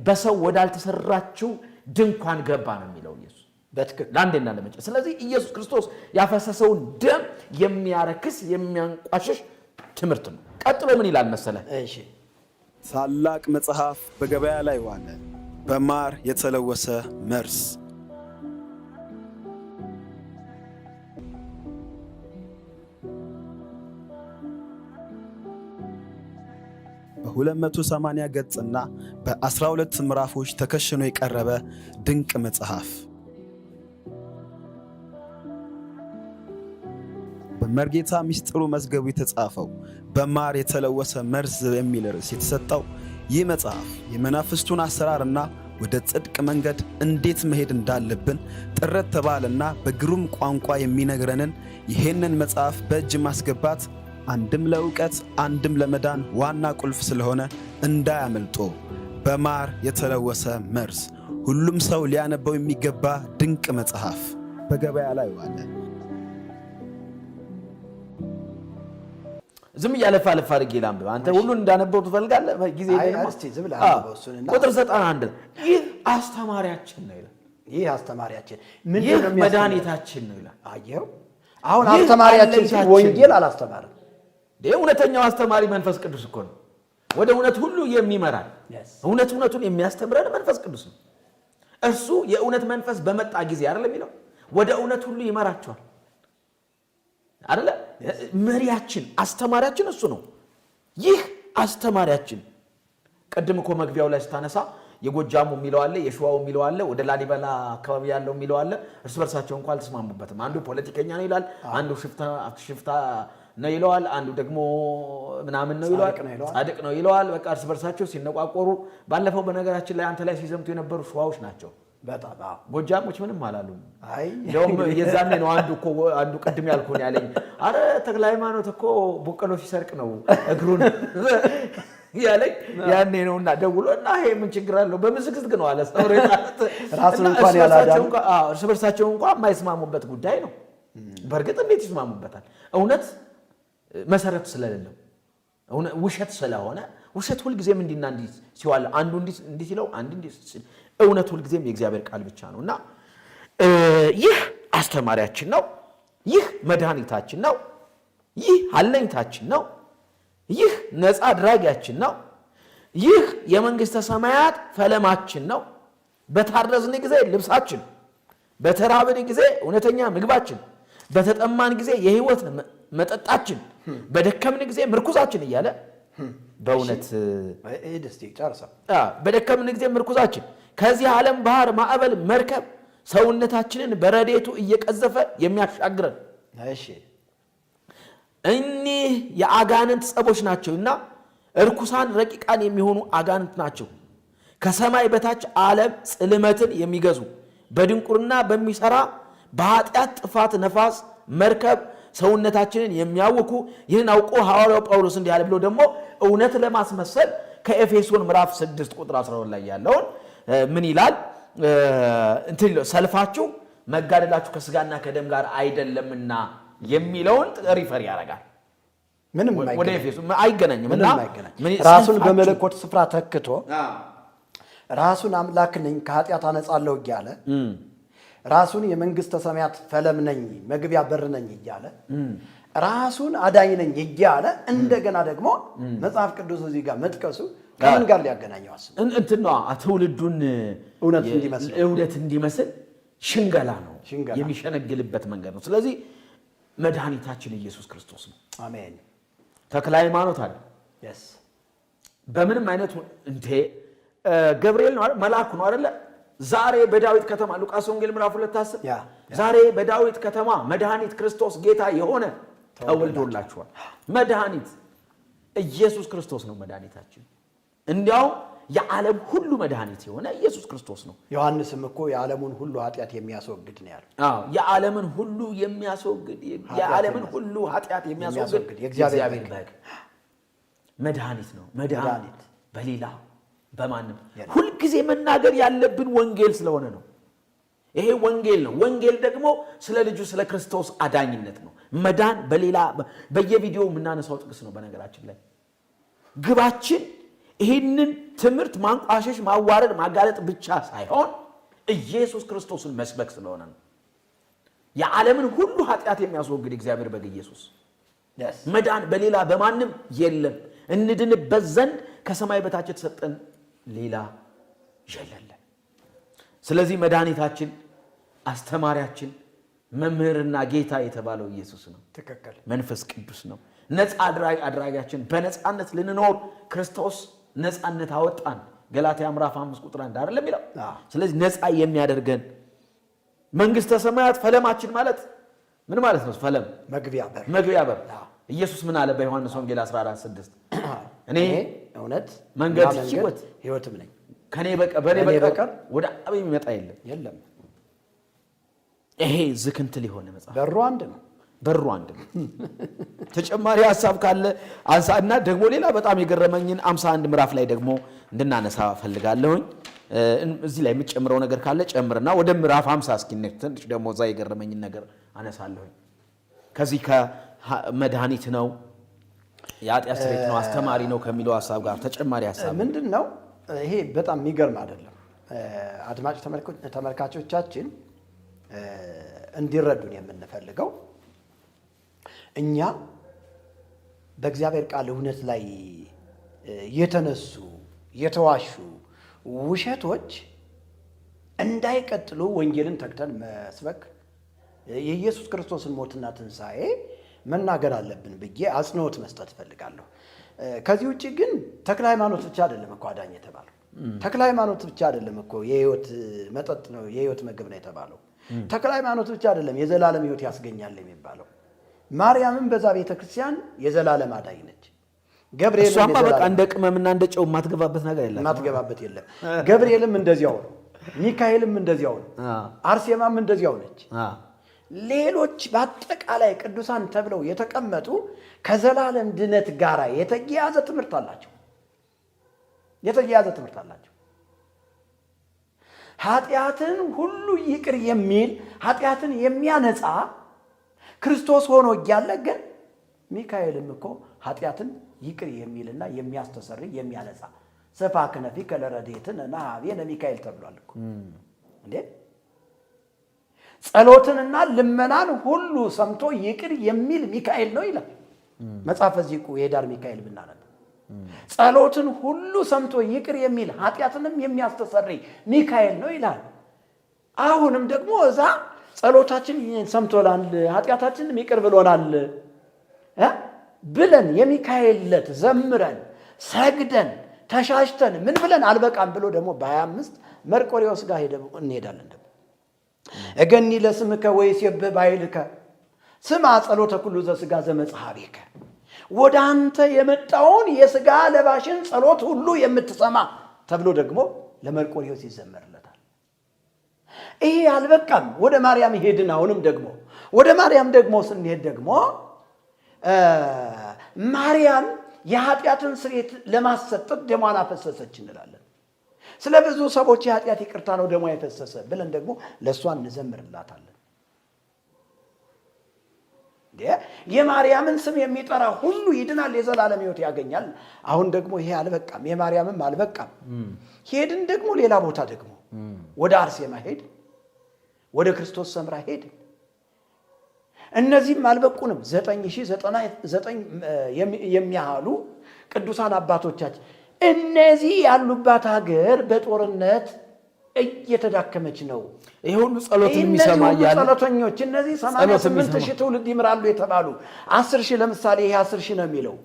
በሰው ወዳልተሰራችው ድንኳን ገባ ነው የሚለው ኢየሱስ በትክክል ለአንዴና ለመጨረሻ። ስለዚህ ኢየሱስ ክርስቶስ ያፈሰሰውን ደም የሚያረክስ የሚያንቋሽሽ ትምህርት ነው። ቀጥሎ ምን ይላል መሰለ? እሺ ታላቅ መጽሐፍ በገበያ ላይ ዋለ፣ በማር የተለወሰ መርዝ። በ280 ገጽና በ12 ምዕራፎች ተከሽኖ የቀረበ ድንቅ መጽሐፍ በመርጌታ ሚስጥሩ መዝገቡ የተጻፈው በማር የተለወሰ መርዝ የሚል ርዕስ የተሰጠው ይህ መጽሐፍ የመናፍስቱን አሰራርና ወደ ጽድቅ መንገድ እንዴት መሄድ እንዳለብን ጥረት ተባለና በግሩም ቋንቋ የሚነግረንን ይሄንን መጽሐፍ በእጅ ማስገባት አንድም ለእውቀት አንድም ለመዳን ዋና ቁልፍ ስለሆነ እንዳያመልጦ። በማር የተለወሰ መርዝ ሁሉም ሰው ሊያነበው የሚገባ ድንቅ መጽሐፍ በገበያ ላይ ዋለ። ዝም ያለፋ አለፋ አድርጌ ላንብብ። አንተ ሁሉን እንዳነበው ትፈልጋለህ? ጊዜ የለም። እስቲ ዝም ብለህ አንብበው እሱንና ቁጥር 91 ይህ አስተማሪያችን ነው ይላል። ይህ አስተማሪያችን ምንድን ነው? መድኃኒታችን ነው ይላል። አየው አሁን አስተማሪያችን ሲል ወንጌል አላስተማረም። እውነተኛው አስተማሪ መንፈስ ቅዱስ እኮ ነው። ወደ እውነት ሁሉ የሚመራን እውነቱን የሚያስተምረን መንፈስ ቅዱስ ነው። እርሱ የእውነት መንፈስ በመጣ ጊዜ አይደለም የሚለው ወደ እውነት ሁሉ ይመራቸዋል አይደለ? መሪያችን አስተማሪያችን እሱ ነው። ይህ አስተማሪያችን ቀድም እኮ መግቢያው ላይ ስታነሳ የጎጃሙ የሚለው አለ፣ የሸዋው የሚለው አለ፣ ወደ ላሊበላ አካባቢ ያለው የሚለው አለ። እርስ በርሳቸው እንኳን አልተስማሙበትም። አንዱ ፖለቲከኛ ነው ይላል፣ አንዱ ሽፍታ ነው ይለዋል፣ አንዱ ደግሞ ምናምን ነው ይለዋል፣ ጻድቅ ነው ይለዋል። በቃ እርስ በርሳቸው ሲነቋቆሩ ባለፈው በነገራችን ላይ አንተ ላይ ሲዘምቱ የነበሩ ሸዋዎች ናቸው። በጣም ጎጃሞች ምንም አላሉም። እንደውም የዛኔ ነው አንዱ ቅድም ያልኩን ያለኝ አረ ተክለ ሃይማኖት እኮ ቦቀሎ ሲሰርቅ ነው እግሩን ያለኝ ያኔ ነውና ደውሎና ይሄ ምን ችግር አለው በምስክስክ ነው አለ። ራሱን እንኳን ያላዳሉ እርስ በርሳቸው እንኳን የማይስማሙበት ጉዳይ ነው። በእርግጥ እንዴት ይስማሙበታል? እውነት መሰረት ስለሌለው ውሸት ስለሆነ ውሸት ሁልጊዜም እንዲና እንዲ ሲዋል አንዱ እንዲ ሲለው አንዱ እንዲ እውነት ሁልጊዜም የእግዚአብሔር ቃል ብቻ ነውና ይህ አስተማሪያችን ነው። ይህ መድኃኒታችን ነው። ይህ አለኝታችን ነው። ይህ ነፃ አድራጊያችን ነው። ይህ የመንግስተ ሰማያት ፈለማችን ነው። በታረዝን ጊዜ ልብሳችን፣ በተራብን ጊዜ እውነተኛ ምግባችን፣ በተጠማን ጊዜ የህይወት መጠጣችን፣ በደከምን ጊዜ ምርኩዛችን እያለ በእውነት በደከምን ጊዜ ምርኩዛችን ከዚህ ዓለም ባህር ማዕበል መርከብ ሰውነታችንን በረዴቱ እየቀዘፈ የሚያሻግረን። እሺ እኒህ የአጋንንት ጸቦች ናቸውና እርኩሳን ረቂቃን የሚሆኑ አጋንንት ናቸው። ከሰማይ በታች ዓለም ጽልመትን የሚገዙ በድንቁርና በሚሰራ በኃጢአት ጥፋት ነፋስ መርከብ ሰውነታችንን የሚያውኩ ይህን አውቆ ሐዋርያው ጳውሎስ እንዲህ ያለ ብሎ ደግሞ እውነት ለማስመሰል ከኤፌሶን ምዕራፍ 6 ቁጥር 12 ላይ ያለውን ምን ይላል? ሰልፋችሁ መጋደላችሁ ከስጋና ከደም ጋር አይደለምና የሚለውን ሪፈር ያደርጋል። ምንም ወደ ኤፌሶን አይገናኝም እና ራሱን በመለኮት ስፍራ ተክቶ ራሱን አምላክ ነኝ ከኃጢአት አነጻለሁ እያለ ራሱን የመንግስተ ሰማያት ፈለም ነኝ መግቢያ በር ነኝ እያለ ራሱን አዳኝ ነኝ እያለ እንደገና ደግሞ መጽሐፍ ቅዱስ እዚህ ጋር መጥቀሱ ከምን ጋር ሊያገናኘው አስብ? እንትና ትውልዱን እውነት እንዲመስል ሽንገላ ነው፣ የሚሸነግልበት መንገድ ነው። ስለዚህ መድኃኒታችን ኢየሱስ ክርስቶስ ነው። አሜን። ተክለ ሃይማኖት አለ በምንም አይነት እንዴ ገብርኤል ነው አይደል? መልአኩ ነው አይደል? ዛሬ በዳዊት ከተማ ሉቃስ ወንጌል ምዕራፍ 2 ዛሬ በዳዊት ከተማ መድኃኒት ክርስቶስ ጌታ የሆነ ተወልዶላችኋል። መድኃኒት ኢየሱስ ክርስቶስ ነው መድኃኒታችን። እንዲያው የዓለም ሁሉ መድኃኒት የሆነ ኢየሱስ ክርስቶስ ነው። ዮሐንስም እኮ የዓለሙን ሁሉ ኃጢአት የሚያስወግድ ነው ያለው። የዓለምን ሁሉ የሚያስወግድ የዓለምን ሁሉ ኃጢአት የሚያስወግድ የእግዚአብሔር በግ መድኃኒት ነው። መድኃኒት በሌላ በማንም ሁልጊዜ መናገር ያለብን ወንጌል ስለሆነ ነው። ይሄ ወንጌል ነው። ወንጌል ደግሞ ስለ ልጁ ስለ ክርስቶስ አዳኝነት ነው። መዳን በሌላ በየቪዲዮው የምናነሳው ጥቅስ ነው። በነገራችን ላይ ግባችን ይህንን ትምህርት ማንቋሸሽ፣ ማዋረድ፣ ማጋለጥ ብቻ ሳይሆን ኢየሱስ ክርስቶስን መስበክ ስለሆነ ነው። የዓለምን ሁሉ ኃጢአት የሚያስወግድ እግዚአብሔር በግ ኢየሱስ። መዳን በሌላ በማንም የለም። እንድንበት ዘንድ ከሰማይ በታች የተሰጠን ሌላ የለም። ስለዚህ መድኃኒታችን፣ አስተማሪያችን፣ መምህርና ጌታ የተባለው ኢየሱስ ነው። ትክክል። መንፈስ ቅዱስ ነው። ነፃ አድራጊያችን። በነፃነት ልንኖር ክርስቶስ ነፃነት አወጣን። ገላትያ ምዕራፍ 5 ቁጥር 1 አይደለም የሚለው? ስለዚህ ነፃ የሚያደርገን መንግስተ ሰማያት ፈለማችን ማለት ምን ማለት ነው? ፈለም መግቢያ በር። ኢየሱስ ምን አለ በዮሐንስ ወንጌል 14:6? እኔ እውነት መንገድ ሕይወትም ነኝ፣ ከኔ በቀር ወደ አብ የሚመጣ የለም። ይሄ ዝክንትል የሆነ መጽሐፍ በሩ አንድ ነው። ተጨማሪ ሐሳብ ካለ አንሳና ደግሞ ሌላ በጣም የገረመኝን 51 ምዕራፍ ላይ ደግሞ እንድናነሳ ፈልጋለሁኝ። እዚህ ላይ የምጨምረው ነገር ካለ ጨምርና ወደ ምዕራፍ 50 እስኪነክ ትንሽ ደግሞ እዛ የገረመኝን ነገር አነሳለሁኝ። ከዚህ ከመድኃኒት ነው፣ የኃጢአት ስርየት ነው፣ አስተማሪ ነው ከሚለው ሐሳብ ጋር ተጨማሪ ሐሳብ ምንድነው? ይሄ በጣም የሚገርም አይደለም? አድማጭ ተመልካቾቻችን እንዲረዱን የምንፈልገው እኛ በእግዚአብሔር ቃል እውነት ላይ የተነሱ የተዋሹ ውሸቶች እንዳይቀጥሉ ወንጌልን ተግተን መስበክ፣ የኢየሱስ ክርስቶስን ሞትና ትንሣኤ መናገር አለብን ብዬ አጽንኦት መስጠት እፈልጋለሁ። ከዚህ ውጭ ግን ተክለ ሃይማኖት ብቻ አይደለም እኮ አዳኝ የተባለው። ተክለ ሃይማኖት ብቻ አይደለም እኮ የሕይወት መጠጥ ነው፣ የሕይወት ምግብ ነው የተባለው። ተክለ ሃይማኖት ብቻ አይደለም የዘላለም ሕይወት ያስገኛል የሚባለው። ማርያምም በዛ ቤተክርስቲያን የዘላለም አዳኝ ነች። ገብርኤልም በቃ እንደ ቅመምና እንደ ጨው ማትገባበት ነገር የለም። ገብርኤልም እንደዚያው ነው። ሚካኤልም እንደዚያው ነው። አርሴማም እንደዚያው ነች። ሌሎች በአጠቃላይ ቅዱሳን ተብለው የተቀመጡ ከዘላለም ድነት ጋር የተያያዘ ትምህርት አላቸው። ኃጢአትን ሁሉ ይቅር የሚል ኃጢአትን የሚያነጻ ክርስቶስ ሆኖ እያለ ግን ሚካኤልም እኮ ኃጢአትን ይቅር የሚልና የሚያስተሰርይ የሚያነጻ ሰፋክነ ፊከ ለረድኤትነ ናኀቤነ ሚካኤል ተብሏል እኮ እንዴ! ጸሎትንና ልመናን ሁሉ ሰምቶ ይቅር የሚል ሚካኤል ነው ይላል መጽሐፈ ዚቁ የዳር ሚካኤል ብናነብ። ጸሎትን ሁሉ ሰምቶ ይቅር የሚል ኃጢአትንም የሚያስተሰርይ ሚካኤል ነው ይላል። አሁንም ደግሞ እዛ ጸሎታችን ሰምቶናል ኃጢአታችንም ይቅር ብሎናል ብለን የሚካኤል ዕለት ዘምረን ሰግደን ተሻሽተን ምን ብለን አልበቃም ብሎ ደግሞ በ25 መርቆሬዎስ ጋር እንሄዳለን። እገኒ ለስምከ ወይሴብህ ባይልከ ስማ ጸሎተ ኩሉ ዘሥጋ ዘመጽሐቤከ ወደ አንተ የመጣውን የሥጋ ለባሽን ጸሎት ሁሉ የምትሰማ ተብሎ ደግሞ ለመርቆሬዎስ ይዘመርለታል። ይሄ አልበቃም። ወደ ማርያም ሄድን። አሁንም ደግሞ ወደ ማርያም ደግሞ ስንሄድ ደግሞ ማርያም የኃጢአትን ስርየት ለማሰጠት ደሟን አፈሰሰች እንላለን። ስለ ብዙ ሰዎች የኃጢአት ይቅርታ ነው ደሟ የፈሰሰ ብለን ደግሞ ለእሷ እንዘምርላታለን። የማርያምን ስም የሚጠራ ሁሉ ይድናል፣ የዘላለም ሕይወት ያገኛል። አሁን ደግሞ ይሄ አልበቃም። የማርያምም አልበቃም። ሄድን ደግሞ ሌላ ቦታ ደግሞ ወደ አርሴማ ሄድን፣ ወደ ክርስቶስ ሰምራ ሄድን። እነዚህም አልበቁንም። 9,099 የሚያህሉ ቅዱሳን አባቶቻችን እነዚህ ያሉባት ሀገር በጦርነት እየተዳከመች ነው። ይሄ ሁሉ ጸሎትን የሚሰማ ያለ ጸሎተኞች እነዚህ 88,000 ትውልድ ይምራሉ የተባሉ 10,000 ለምሳሌ ይሄ 10,000 ነው የሚለው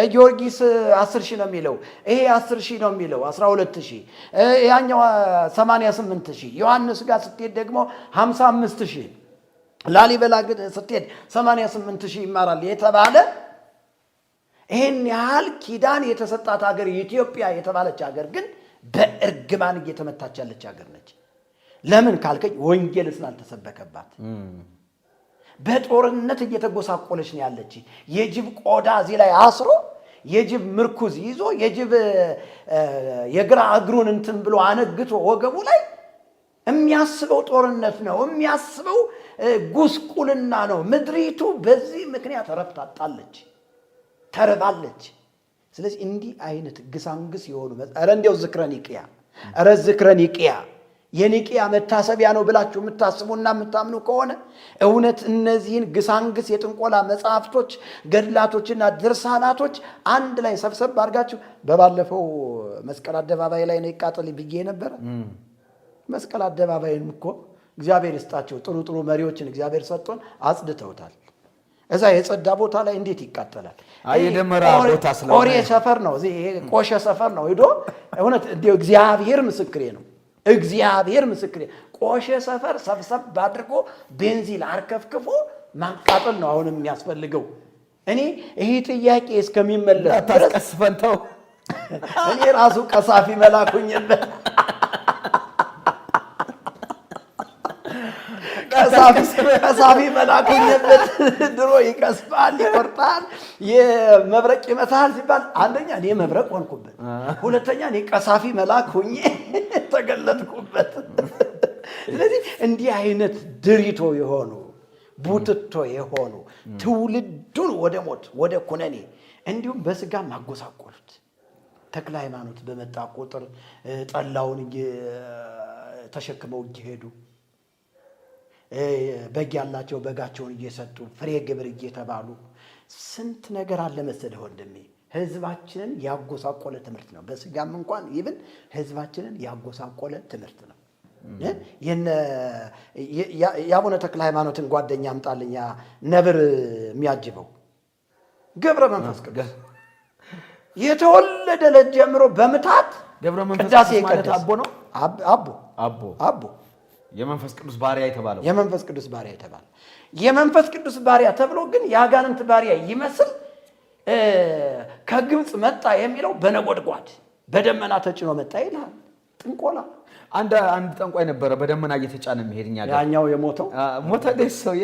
ጊዮርጊስ 10,000 ነው የሚለው ይሄ 10,000 ነው የሚለው 12,000 ያኛው 88,000 ዮሐንስ ጋር ስትሄድ ደግሞ 55,000 ላሊበላ ግን ስትሄድ 88,000 ይማራል የተባለ ይሄን ያህል ኪዳን የተሰጣት ሀገር ኢትዮጵያ የተባለች ሀገር ግን በእርግማን እየተመታች ያለች ሀገር ነች። ለምን ካልከኝ ወንጌል ስላልተሰበከባት በጦርነት እየተጎሳቆለች ነው ያለች። የጅብ ቆዳ እዚህ ላይ አስሮ የጅብ ምርኩዝ ይዞ የጅብ የግራ እግሩን እንትን ብሎ አነግቶ ወገቡ ላይ የሚያስበው ጦርነት ነው፣ የሚያስበው ጉስቁልና ነው። ምድሪቱ በዚህ ምክንያት ረፍት አጣለች፣ ተርባለች። ስለዚህ እንዲህ አይነት ግሳንግስ የሆኑ ኧረ እንዲያው ዝክረ ኒቅያ ኧረ ዝክረ ኒቅያ የኒቅያ መታሰቢያ ነው ብላችሁ የምታስቡና የምታምኑ ከሆነ እውነት እነዚህን ግሳንግስ የጥንቆላ መጽሐፍቶች፣ ገድላቶችና ድርሳናቶች አንድ ላይ ሰብሰብ አድርጋችሁ በባለፈው መስቀል አደባባይ ላይ ነው ይቃጠል ብዬ ነበረ። መስቀል አደባባይን እኮ እግዚአብሔር ይስጣቸው ጥሩ ጥሩ መሪዎችን እግዚአብሔር ሰጥቶን አጽድተውታል። እዛ የጸዳ ቦታ ላይ እንዴት ይቃጠላል? የደመራ ቦታ ስለሆነ ቆሬ ሰፈር ነው፣ እዚህ ቆሸ ሰፈር ነው ሄዶ እውነት እንዲያው እግዚአብሔር ምስክሬ ነው፣ እግዚአብሔር ምስክሬ ቆሸ ሰፈር ሰብሰብ አድርጎ ቤንዚን አርከፍክፎ ማቃጠል ነው አሁን የሚያስፈልገው። እኔ ይሄ ጥያቄ እስከሚመለስ ታስቀስፈንተው እኔ ራሱ ቀሳፊ መላኩኝበት ቀሳፊ መላኩኝበት ድሮ ይቀስፋል፣ ይቆርጣል፣ የመብረቅ ይመታል ሲባል አንደኛ እኔ መብረቅ ሆንኩበት፣ ሁለተኛ እኔ ቀሳፊ መላክ ሆኜ ተገለጥኩበት። ስለዚህ እንዲህ አይነት ድሪቶ የሆኑ ቡትቶ የሆኑ ትውልዱን ወደ ሞት ወደ ኩነኔ እንዲሁም በስጋ ማጎሳቆሉት። ተክለ ሃይማኖት በመጣ ቁጥር ጠላውን ተሸክመው እየሄዱ በግ ያላቸው በጋቸውን እየሰጡ ፍሬ ግብር እየተባሉ ስንት ነገር አለ መሰለህ ወንድሜ። ህዝባችንን ያጎሳቆለ ትምህርት ነው። በስጋም እንኳን ይብን ህዝባችንን ያጎሳቆለ ትምህርት ነው። የአቡነ ተክለ ሃይማኖትን ጓደኛ አምጣልኛ ነብር የሚያጅበው ገብረ መንፈስ ቅዱስ የተወለደ ዕለት ጀምሮ በምታት ገብረ መንፈስ ቅዱስ ማለት አቦ ነው። አቦ የመንፈስ ቅዱስ ባሪያ የተባለው የመንፈስ ቅዱስ ባሪያ የተባለው የመንፈስ ቅዱስ ባሪያ ተብሎ ግን የአጋንንት ባሪያ ይመስል ከግብፅ መጣ የሚለው በነጎድጓድ በደመና ተጭኖ መጣ ይላል። ጥንቆላ አንድ ጠንቋይ ነበረ በደመና እየተጫነ መሄድኛ ጋር ያኛው የሞተው ሞተ ደስ ሰው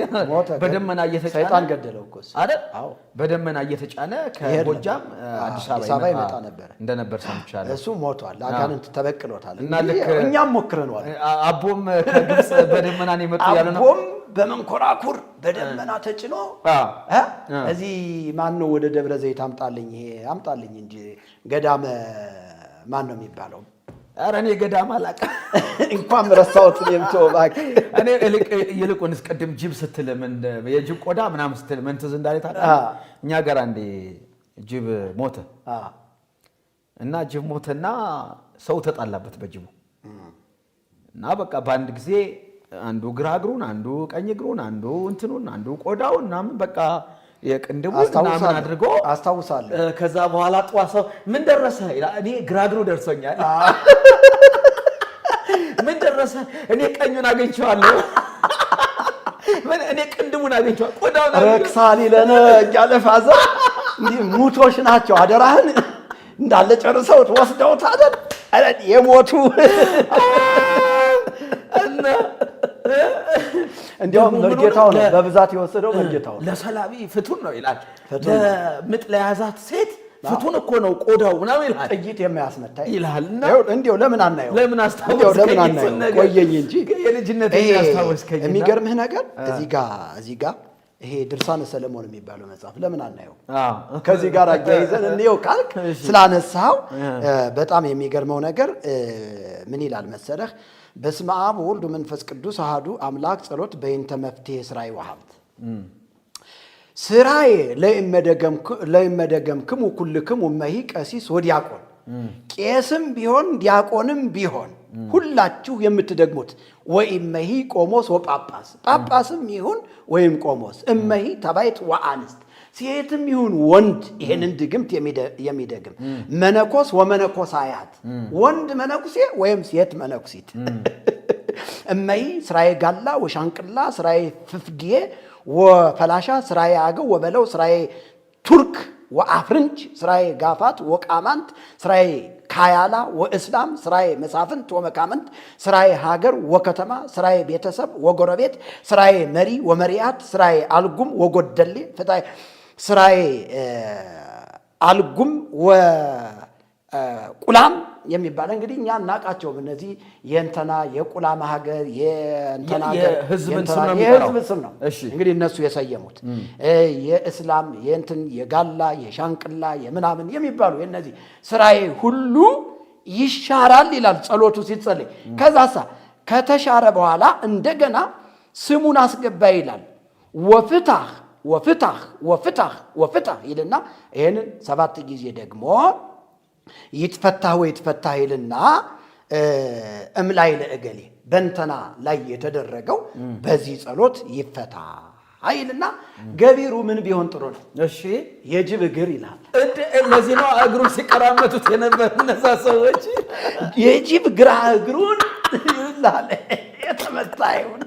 በደመና እየተጫነ ሰይጣን ገደለው እኮ አይደል? አዎ በደመና እየተጫነ ከጎጃም አዲስ አበባ ይመጣ ነበር እንደነበር ሰምቻለሁ። እሱ ሞቷል፣ አጋንንት ተበቅሎታል። እና ልክ እኛም ሞክረናል። አቦም ከግብፅ በደመና ነው የመጣው ያለ ነው። አቦም በመንኮራኩር በደመና ተጭኖ እዚህ ማን ነው ወደ ደብረ ዘይት አምጣልኝ፣ ይሄ አምጣልኝ እንጂ ገዳመ ማን ነው የሚባለው? ኧረ እኔ ገዳም አላውቅም እንኳን ረሳሁት። ለምተው ባክ እኔ ይልቁንስ ቅድም ጅብ ስትል ምን የጅብ ቆዳ ምናምን ስትል ምን ትዝ እንዳለ ታውቃለህ? እኛ ጋር አንዴ ጅብ ሞተ እና ጅብ ሞተና ሰው ተጣላበት በጅቡ እና በቃ በአንድ ጊዜ አንዱ ግራ እግሩን፣ አንዱ ቀኝ እግሩን፣ አንዱ እንትኑን፣ አንዱ ቆዳውን ምናምን በቃ የቅንድቡ ምናምን አድርጎ አስታውሳለሁ። ከዛ በኋላ ጧሰው ምን ደረሰ? እኔ ግራ እግሩ ደርሶኛል። ምን ደረሰ? እኔ ቀኙን አገኝቼዋለሁ። እኔ ቅንድሙን አገኝቼዋለሁ። ቆዳውን ረክሳሊ ለነ እያለ ፋዘር እንዲህ ሙቶች ናቸው። አደራህን እንዳለ ጨርሰው ወስደውት አይደል? የሞቱ እና እንዲያውም መርጌታው ነው በብዛት የወሰደው። መርጌታው ለሰላቢ ፍቱን ነው ይላል። ለምጥ ለያዛት ሴት ፍቱን እኮ ነው ቆዳው ምናምን ይላል። ጥይት የማያስመታ ይላልና እንዴው ለምን አናየው? ለምን አስታወስከኝ? ቆየኝ እንጂ የልጅነት ያስታወስከኝ። የሚገርምህ ነገር እዚህ ጋር ይሄ ድርሳነ ሰለሞን የሚባለው መጽሐፍ ለምን አናየው? ከዚህ ጋር አያይዘን እንየው ካልክ ስላነሳው በጣም የሚገርመው ነገር ምን ይላል መሰለህ? በስመ አብ ወወልድ ወመንፈስ ቅዱስ አሐዱ አምላክ ጸሎት በእንተ መፍትሔ ሥራዬ ወሀብት ስራዬ ለእመደገምክሙ ኩልክሙ እመሂ ቀሲስ ወዲያቆን ቄስም ቢሆን ዲያቆንም ቢሆን ሁላችሁ የምትደግሙት ወእመሂ ቆሞስ ወጳጳስ ጳጳስም ይሁን ወይም ቆሞስ እመሂ ተባይት ወአንስት ሴትም ይሁን ወንድ ይሄንን ድግምት የሚደግም መነኮስ ወመነኮሳያት ወንድ መነኩሴ ወይም ሴት መነኩሲት እመሂ ስራዬ ጋላ ወሻንቅላ ስራዬ ፍፍጌ ወፈላሻ ስራዬ አገው ወበለው ስራዬ ቱርክ ወአፍርንጅ ስራዬ ጋፋት ወቃማንት ስራዬ ካያላ ወእስላም ስራዬ መሳፍንት ወመካመንት ስራዬ ሀገር ወከተማ ስራዬ ቤተሰብ ወጎረቤት ስራዬ መሪ ወመሪያት ስራዬ አልጉም ወጎደሌ ፍታይ ስራዬ አልጉም ወቁላም የሚባል እንግዲህ እኛ እናቃቸው እነዚህ የእንተና የቁላም ሀገር የእንተና የህዝብ ስም ነው። እንግዲህ እነሱ የሰየሙት የእስላም የእንትን የጋላ የሻንቅላ የምናምን የሚባሉ የነዚህ ስራዬ ሁሉ ይሻራል ይላል ጸሎቱ ሲጸልይ። ከዛሳ ከተሻረ በኋላ እንደገና ስሙን አስገባ ይላል። ወፍታህ ወፍታህ ወፍታህ ወፍታህ ይልና ይሄንን 7 ጊዜ ደግሞ ይትፈታህ ወይ ይትፈታህ ይልና እምላይ ለእገሌ በእንተና ላይ የተደረገው በዚህ ጸሎት ይፈታ አይልና ገቢሩ ምን ቢሆን ጥሩ ነው? እሺ የጅብ እግር ይላል። ለዚህ ነው እግሩን ሲቀራመቱት የነበር እነዛ ሰዎች የጅብ ግራ እግሩን ይላል የተመታ ይሁን።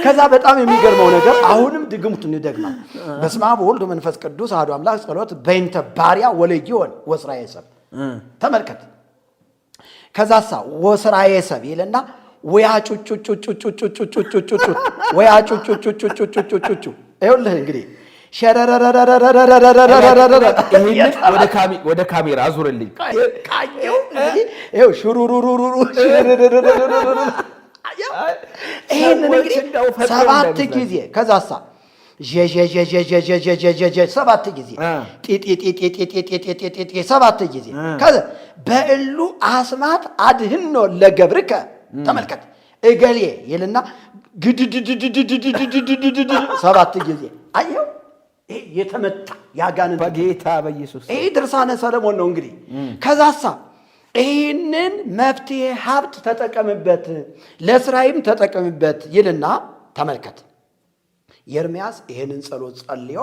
ከዛ በጣም የሚገርመው ነገር አሁንም ድግምቱን ይደግማል። በስመ አብ ወወልድ ወመንፈስ ቅዱስ አሐዱ አምላክ ጸሎት በእንተ ባሪያ ወለጊዮን ወስራዬ ሰብ ተመልከት። ከዛሳ ወስራዬ ሰብ ይልና ወያጩጩጩጩጩጩጩጩጩጩ ወያጩጩጩጩጩጩጩጩ ይኸውልህ እንግዲህ ወደ ካሜራ አዙርልኝ ቃየው እንግዲህ ይኸው ሹሩሩሩሩ ይሄን እንግዲህ 7 ጊዜ ከዛሳ ጀጀጀጀጀጀጀጀጀ 7 ጊዜ ጢጢጢጢጢጢጢጢጢ 7 ጊዜ ከዛ በእሉ አስማት አድህኖ ለገብርከ ተመልከት እገሌ ይልና ግድድድድድድድድድድድ 7 ጊዜ አየው። ይሄ የተመታ ያጋንን በጌታ በኢየሱስ ይሄ ድርሳነ ሰለሞን ነው እንግዲህ ከዛሳ ይህንን መፍትሔ ሀብት ተጠቀምበት ለስራይም ተጠቀምበት ይልና ተመልከት። ኤርምያስ ይህንን ጸሎት ጸልዮ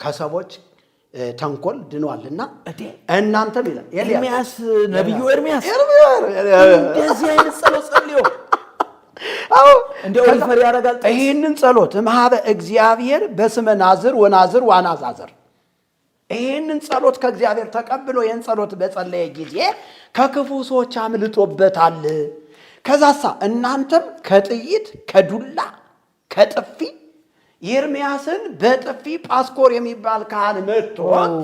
ከሰዎች ተንኮል ድኗልና እናንተም ይላል ኤርምያስ ነብዩ ኤርምያስ እንደዚህ አይነት ጸሎት ጸልዮ እንደው ይፈር ያረጋል። ይህንን ጸሎት እምኀበ እግዚአብሔር በስመ ናዝር ወናዝር ዋናዛዝር ይህንን ጸሎት ከእግዚአብሔር ተቀብሎ ይህን ጸሎት በጸለየ ጊዜ ከክፉ ሰዎች አምልጦበታል። ከዛሳ እናንተም ከጥይት ከዱላ ከጥፊ ኤርምያስን በጥፊ ጳስኮር የሚባል ካህን መጥቶት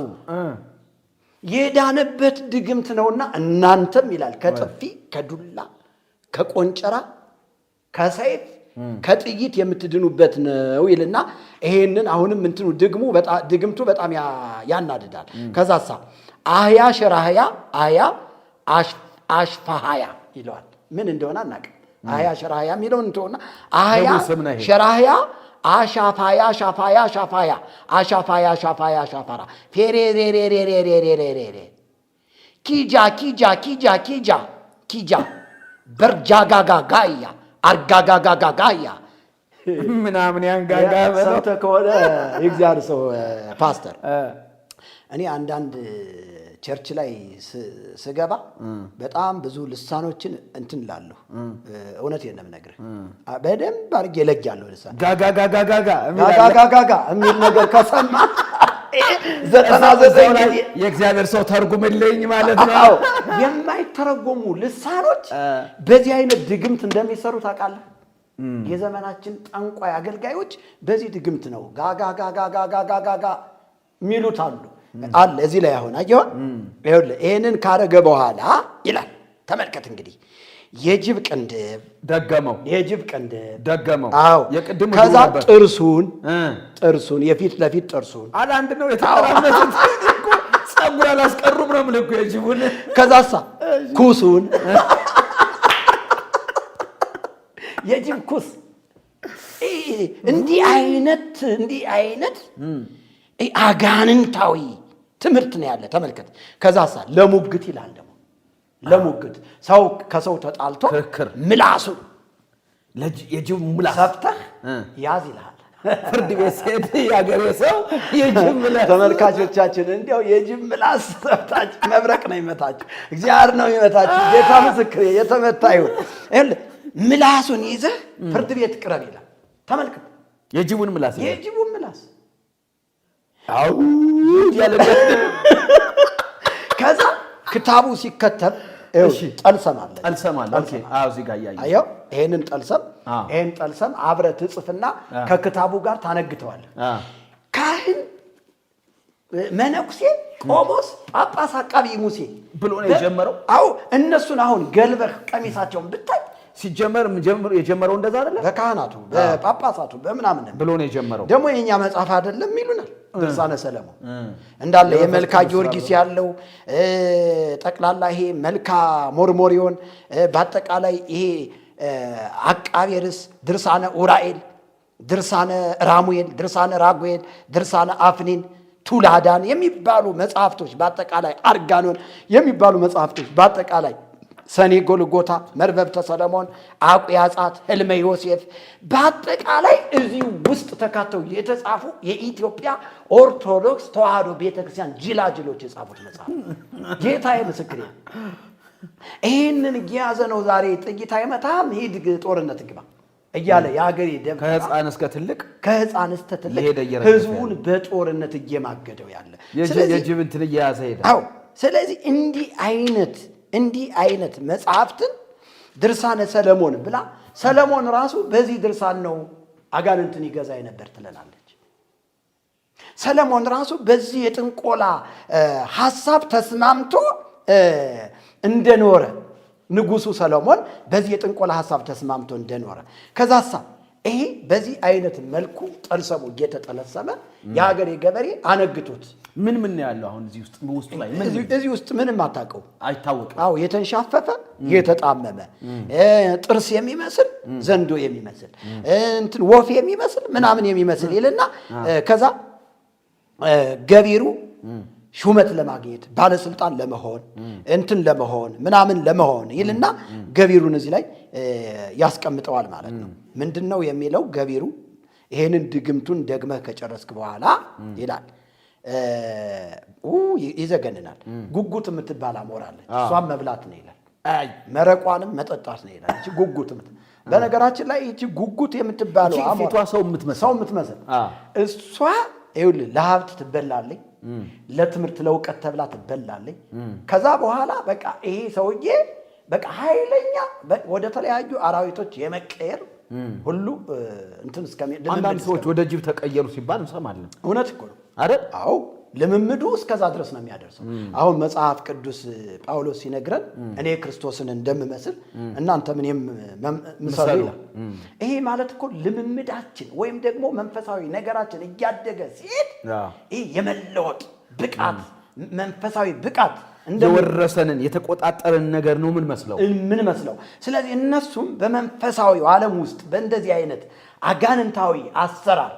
የዳነበት ድግምት ነውና እናንተም ይላል ከጥፊ ከዱላ ከቆንጨራ ከሰይፍ ከጥይት የምትድኑበት ነው ይልና ይሄንን አሁንም እንትኑ ድግምቱ በጣም ያናድዳል። ከዛሳ አህያ ሸራህያ አያ አሽፋሃያ ይለዋል። ምን እንደሆነ አናውቅም። አህያ ሸራህያ የሚለውን እንትሆና አህያ ሸራህያ አሻፋያ ሻፋያ ሻፋያ አሻፋያ ሻፋያ ሻፋራ ፌሬሬሬሬሬሬሬሬ ኪጃ ኪጃ ኪጃ ኪጃ ኪጃ በርጃጋጋጋያ አርጋጋጋጋጋያ ምናምን ያንጋጋ ሰምተህ ከሆነ የእግዚአብሔር ሰው ፓስተር እኔ አንዳንድ ቸርች ላይ ስገባ በጣም ብዙ ልሳኖችን እንትን ላለሁ እውነቴን ነው የምነግርህ በደንብ አድርጌ ለጃለሁ ልሳን ጋጋጋጋጋ የሚል ነገር ከሰማ 99 የእግዚአብሔር ሰው ተርጉምልኝ ማለት ነው የማይተረጎሙ ልሳኖች በዚህ አይነት ድግምት እንደሚሰሩ ታውቃለህ የዘመናችን ጠንቋይ አገልጋዮች በዚህ ድግምት ነው ጋጋጋጋጋጋጋ ሚሉት አለ እዚህ ላይ አሁን አየው ይሄንን ካረገ በኋላ ይላል ተመልከት እንግዲህ የጅብ ቅንድብ ደገመው አዎ የቅድሙ ከዛ ጥርሱን የፊት ለፊት ጥርሱን አለ አንድ ነው የተቀራመቱት ጸጉር አላስቀሩም ነው ምልኩ የጅቡን ከዛሳ ኩሱን የጅብ ኩስ እንዲህ አይነት አጋንንታዊ ትምህርት ነው ያለ ተመልከት ከዛሳ ለሙግት ይላል ደግሞ ለሙግት ሰው ከሰው ተጣልቶ ምላሱ የጅብ ምላስ ሰፍተህ ያዝ ይላል ፍርድ ቤት ሴት ያገሬ ሰው የጅብ ምላስ ተመልካቾቻችን እንዲያው የጅብ ምላስ ሰፍታችሁ መብረቅ ነው ይመታችሁ እግዚአብሔር ነው ይመታችሁ ጌታ ምስክር የተመታ ይሁን ምላሱን ይዘህ ፍርድ ቤት ቅረብ ይላል ተመልከት የጅቡን ምላስ አው ያለበት ከዛ ክታቡ ሲከተብ ጠልሰማለ ኦኬ አው እዚህ ጋር አየው ይሄንን ጠልሰም አብረህ ትጽፍና ከክታቡ ጋር ታነግተዋለህ ካህን መነኩሴ ቆሞስ ጳጳስ አቃቢ ሙሴ ብሎ ነው የጀመረው አው እነሱን አሁን ገልበህ ቀሚሳቸውን ብታይ ሲጀመር የጀመረው እንደዛ አይደለም በካህናቱ በጳጳሳቱ በመናምን ብሎ ነው የጀመረው ደግሞ የኛ መጽሐፍ አይደለም ይሉናል ድርሳነ ሰለሞን እንዳለ የመልካ ጊዮርጊስ ያለው ጠቅላላ ይሄ መልካ ሞርሞሪዮን በአጠቃላይ ይሄ አቃቤ ርዕስ ድርሳነ ኡራኤል ድርሳነ ራሙኤል ድርሳነ ራጉኤል ድርሳነ አፍኒን ቱላዳን የሚባሉ መጽሐፍቶች በአጠቃላይ አርጋኖን የሚባሉ መጽሐፍቶች በአጠቃላይ ሰኔ ጎልጎታ መርበብተ ሰለሞን አቁያጻት ህልመ ዮሴፍ በአጠቃላይ እዚህ ውስጥ ተካተው የተጻፉ የኢትዮጵያ ኦርቶዶክስ ተዋህዶ ቤተክርስቲያን ጅላጅሎች የጻፉት መጽሐፍ ጌታዬ ምስክሬ ይሄንን ያዘ ነው ዛሬ ጥቂት አይመታም ሂድ ጦርነት ግባ እያለ ያገሬ ደም ከህፃን እስከ ትልቅ ህዝቡን በጦርነት እየማገደው ያለ የጅብ እንትን እየያዘ ሄደ አዎ ስለዚህ እንዲህ አይነት መጽሐፍትን ድርሳነ ሰለሞን ብላ ሰለሞን ራሱ በዚህ ድርሳን ነው አጋንንትን ይገዛ የነበር ትለናለች ሰለሞን ራሱ በዚህ የጥንቆላ ሐሳብ ተስማምቶ እንደኖረ ንጉሱ ሰለሞን በዚህ የጥንቆላ ሐሳብ ተስማምቶ እንደኖረ ከዛሳ ይሄ በዚህ አይነት መልኩ ጠልሰሙ እየተጠለሰመ የሀገሬ ገበሬ አነግቶት ምን ያለው አሁን እዚህ ውስጥ ምንም አታውቀው አይታወቅም አዎ የተንሻፈፈ የተጣመመ ጥርስ የሚመስል ዘንዶ የሚመስል እንትን ወፍ የሚመስል ምናምን የሚመስል ይልና ከዛ ገቢሩ ሹመት ለማግኘት ባለስልጣን ለመሆን እንትን ለመሆን ምናምን ለመሆን ይልና ገቢሩን እዚህ ላይ ያስቀምጠዋል ማለት ነው ምንድነው የሚለው ገቢሩ ይሄንን ድግምቱን ደግመህ ከጨረስክ በኋላ ይላል ይዘገንናል ጉጉት የምትባል አሞራለች እሷም መብላት ነው ይላል መረቋንም መጠጣት ነው ይላል እቺ ጉጉት በነገራችን ላይ እቺ ጉጉት የምትባለው አሞራ ሰው የምትመስል እሷ ይኸውልህ ለሀብት ትበላለች ለትምህርት ለውቀት ተብላ ትበላለች ከዛ በኋላ በቃ ይሄ ሰውዬ በቃ ኃይለኛ ወደ ተለያዩ አራዊቶች የመቀየር ሁሉ እንትን አንዳንድ ሰዎች ወደ ጅብ ተቀየሩ ሲባል እንሰማለን እውነት እኮ ነው አይደል አዎ ልምምዱ እስከዛ ድረስ ነው የሚያደርሰው አሁን መጽሐፍ ቅዱስ ጳውሎስ ሲነግረን እኔ ክርስቶስን እንደምመስል እናንተ ምንም ምሳሌ ይሄ ማለት እኮ ልምምዳችን ወይም ደግሞ መንፈሳዊ ነገራችን እያደገ ሲሄድ ይሄ የመለወጥ ብቃት መንፈሳዊ ብቃት እንደወረሰንን የተቆጣጠረን ነገር ነው ምን መስለው ስለዚህ እነሱም በመንፈሳዊው ዓለም ውስጥ በእንደዚህ አይነት አጋንንታዊ አሰራር